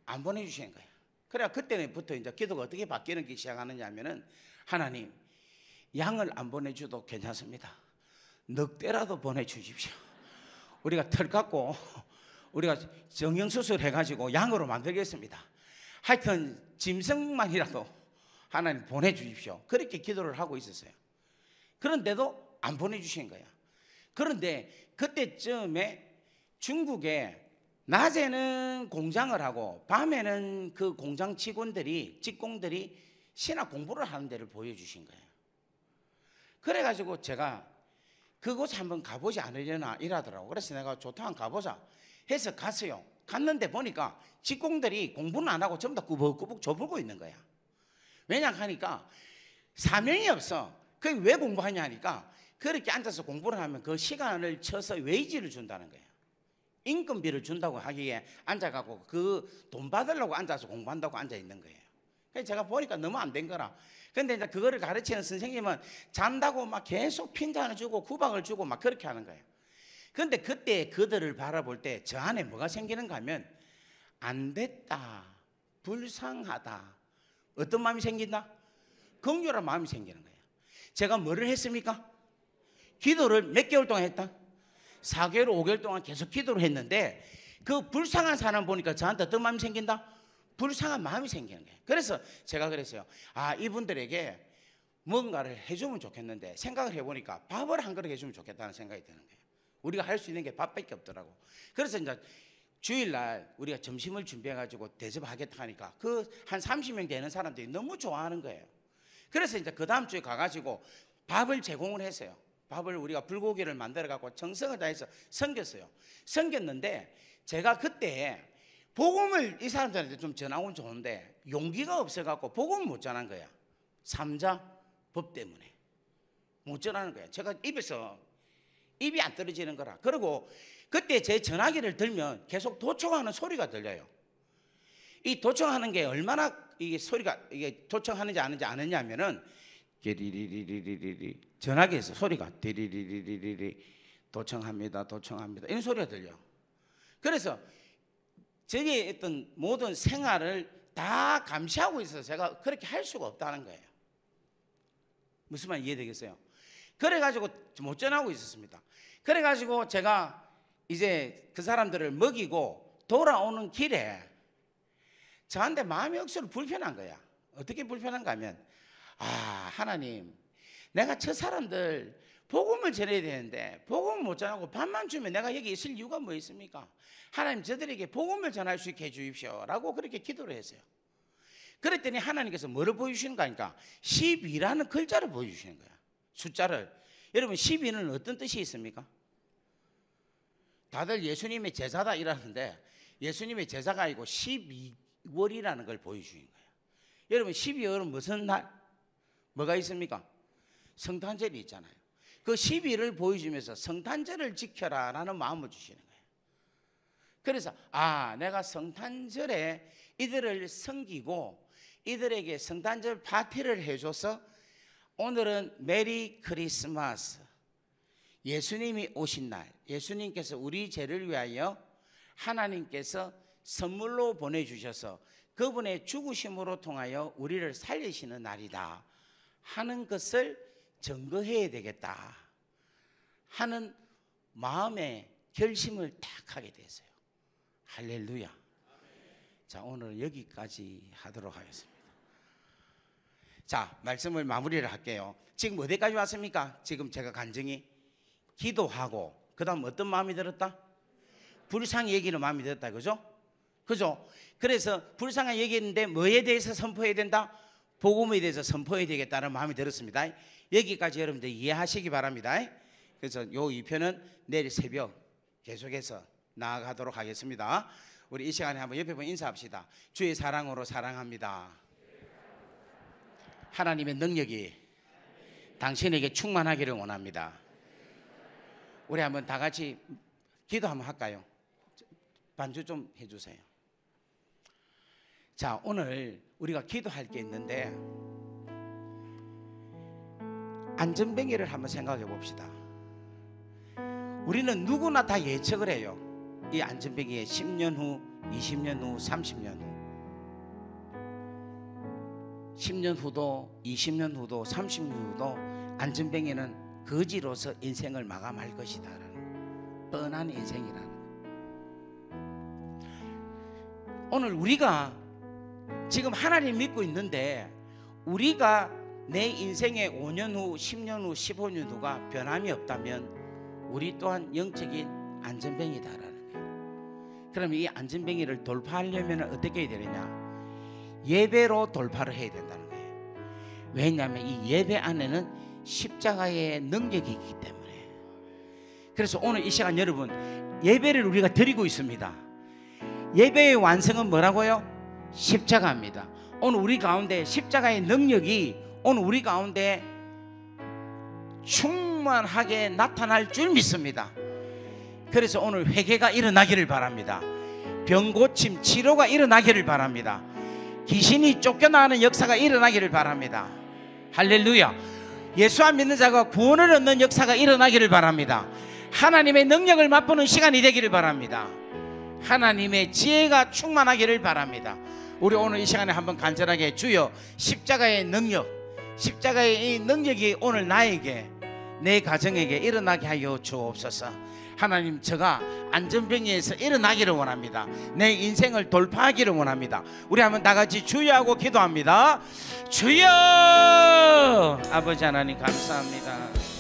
안 보내주시는 거예요. 그래야 그때부터 이제 기도가 어떻게 바뀌는 게 시작하느냐 하면은, 하나님, 양을 안 보내줘도 괜찮습니다. 넉대라도 보내주십시오. 우리가 털 깎고 우리가 정형수술 해가지고 양으로 만들겠습니다. 하여튼 짐승만이라도 하나님 보내주십시오. 그렇게 기도를 하고 있었어요. 그런데도 안 보내주신 거야. 그런데 그때쯤에 중국에 낮에는 공장을 하고 밤에는 그 공장 직공들이 신학 공부를 하는 데를 보여주신 거예요. 그래가지고 제가 그곳에 한번 가보지 않으려나 이러더라고. 그래서 내가 좋다, 한번 가보자 해서 갔어요. 갔는데 보니까 직공들이 공부는 안 하고 전부 다 꾸벅꾸벅 줘보고 있는 거야. 왜냐 하니까 사명이 없어. 그게 왜 공부하냐 하니까 그렇게 앉아서 공부를 하면 그 시간을 쳐서 웨이지를 준다는 거예요. 인건비를 준다고 하기에 앉아갖고 그 돈 받으려고 앉아서 공부한다고 앉아 있는 거예요. 그래서 제가 보니까 너무 안 된 거라. 근데 이제 그거를 가르치는 선생님은 잔다고 막 계속 핀잔을 주고 구박을 주고 막 그렇게 하는 거예요. 근데 그때 그들을 바라볼 때 저 안에 뭐가 생기는가 하면 안 됐다, 불쌍하다, 어떤 마음이 생긴다? 긍휼한 마음이 생기는 거예요. 제가 뭐를 했습니까? 기도를 몇 개월 동안 했다? 4개월, 5개월 동안 계속 기도를 했는데 그 불쌍한 사람 보니까 저한테 어떤 마음이 생긴다? 불쌍한 마음이 생기는 거예요. 그래서 제가 그랬어요. 아, 이분들에게 뭔가를 해주면 좋겠는데 생각을 해보니까 밥을 한 그릇 해주면 좋겠다는 생각이 드는 거예요. 우리가 할 수 있는 게 밥밖에 없더라고. 그래서 이제 주일날 우리가 점심을 준비해가지고 대접하겠다 하니까 그 한 30명 되는 사람들이 너무 좋아하는 거예요. 그래서 이제 그 다음 주에 가가지고 밥을 제공을 했어요. 밥을 우리가 불고기를 만들어갖고 정성을 다해서 섬겼어요. 섬겼는데 제가 그때 복음을 이 사람들한테 좀 전하면 좋은데 용기가 없어갖고 복음을 못 전한 거야. 삼자법 때문에 못 전하는 거야. 제가 입이 안 떨어지는 거라. 그리고 그때 제 전화기를 들면 계속 도청하는 소리가 들려요. 이 도청하는 게 얼마나 이게 소리가 이게 도청하는지 아느냐면은 디리리리리리리 전화기에서 소리가 디리리리리리 도청합니다 이런 소리가 들려. 그래서 저게 어떤 모든 생활을 다 감시하고 있어서 제가 그렇게 할 수가 없다는 거예요. 무슨 말 이해되겠어요? 그래가지고 못 전하고 있었습니다. 그래가지고 제가 이제 그 사람들을 먹이고 돌아오는 길에 저한테 마음이 억수로 불편한 거야. 어떻게 불편한가 하면, 아, 하나님, 내가 저 사람들 복음을 전해야 되는데 복음을 못 전하고 밥만 주면 내가 여기 있을 이유가 뭐 있습니까? 하나님, 저들에게 복음을 전할 수 있게 해주십시오 라고 그렇게 기도를 했어요. 그랬더니 하나님께서 뭐를 보여주시는가 하니까 12라는 글자를 보여주시는 거야. 숫자를. 여러분, 12는 어떤 뜻이 있습니까? 다들 예수님의 제자다 이러는데 예수님의 제자가 아니고 12월이라는 걸 보여주는 거예요. 여러분 12월은 무슨 날? 뭐가 있습니까? 성탄절이 있잖아요. 그 12일을 보여주면서 성탄절을 지켜라 라는 마음을 주시는 거예요. 그래서 내가 성탄절에 이들을 섬기고 이들에게 성탄절 파티를 해줘서 오늘은 메리 크리스마스, 예수님이 오신 날, 예수님께서 우리 죄를 위하여 하나님께서 선물로 보내주셔서 그분의 죽으심으로 통하여 우리를 살리시는 날이다 하는 것을 증거해야 되겠다 하는 마음의 결심을 딱 하게 됐어요. 할렐루야. 자, 오늘 여기까지 하도록 하겠습니다. 자, 말씀을 마무리를 할게요. 지금 어디까지 왔습니까? 지금 제가 간증이 기도하고 그 다음 어떤 마음이 들었다? 불쌍히 여기는 마음이 들었다. 그죠? 그죠? 그래서 불쌍히 여기는데 뭐에 대해서 선포해야 된다? 복음에 대해서 선포해야 되겠다는 마음이 들었습니다. 여기까지 여러분들 이해하시기 바랍니다. 그래서 요 2편은 내일 새벽 계속해서 나아가도록 하겠습니다. 우리 이 시간에 한번 옆에 분 인사합시다. 주의 사랑으로 사랑합니다. 하나님의 능력이 당신에게 충만하기를 원합니다. 우리 한번 다 같이 기도 한번 할까요? 반주 좀 해주세요. 자, 오늘 우리가 기도할 게 있는데 안전뱅이를 한번 생각해 봅시다. 우리는 누구나 다 예측을 해요. 이 안전뱅이에 10년 후, 20년 후, 30년 후, 10년 후도, 20년 후도, 30년 후도 안전뱅이는 거지로서 인생을 마감할 것이다 라는 뻔한 인생이라는. 오늘 우리가 지금 하나님 믿고 있는데 우리가 내 인생의 5년 후, 10년 후, 15년 후가 변함이 없다면 우리 또한 영적인 안전뱅이다라는 거예요. 그럼 이 안전뱅이를 돌파하려면 어떻게 해야 되느냐? 예배로 돌파를 해야 된다는 거예요. 왜냐하면 이 예배 안에는 십자가의 능력이 있기 때문에. 그래서 오늘 이 시간 여러분 예배를 우리가 드리고 있습니다. 예배의 완성은 뭐라고요? 십자가입니다. 오늘 우리 가운데 십자가의 능력이 오늘 우리 가운데 충만하게 나타날 줄 믿습니다. 그래서 오늘 회개가 일어나기를 바랍니다. 병고침 치료가 일어나기를 바랍니다. 귀신이 쫓겨나는 역사가 일어나기를 바랍니다. 할렐루야. 예수 안 믿는 자가 구원을 얻는 역사가 일어나기를 바랍니다. 하나님의 능력을 맛보는 시간이 되기를 바랍니다. 하나님의 지혜가 충만하기를 바랍니다. 우리 오늘 이 시간에 한번 간절하게 주여 십자가의 능력, 십자가의 이 능력이 오늘 나에게 내 가정에게 일어나게 하여 주옵소서. 하나님, 제가 안전병에서 일어나기를 원합니다. 내 인생을 돌파하기를 원합니다. 우리 한번 다 같이 주여 하고 기도합니다. 주여! 아버지 하나님 감사합니다.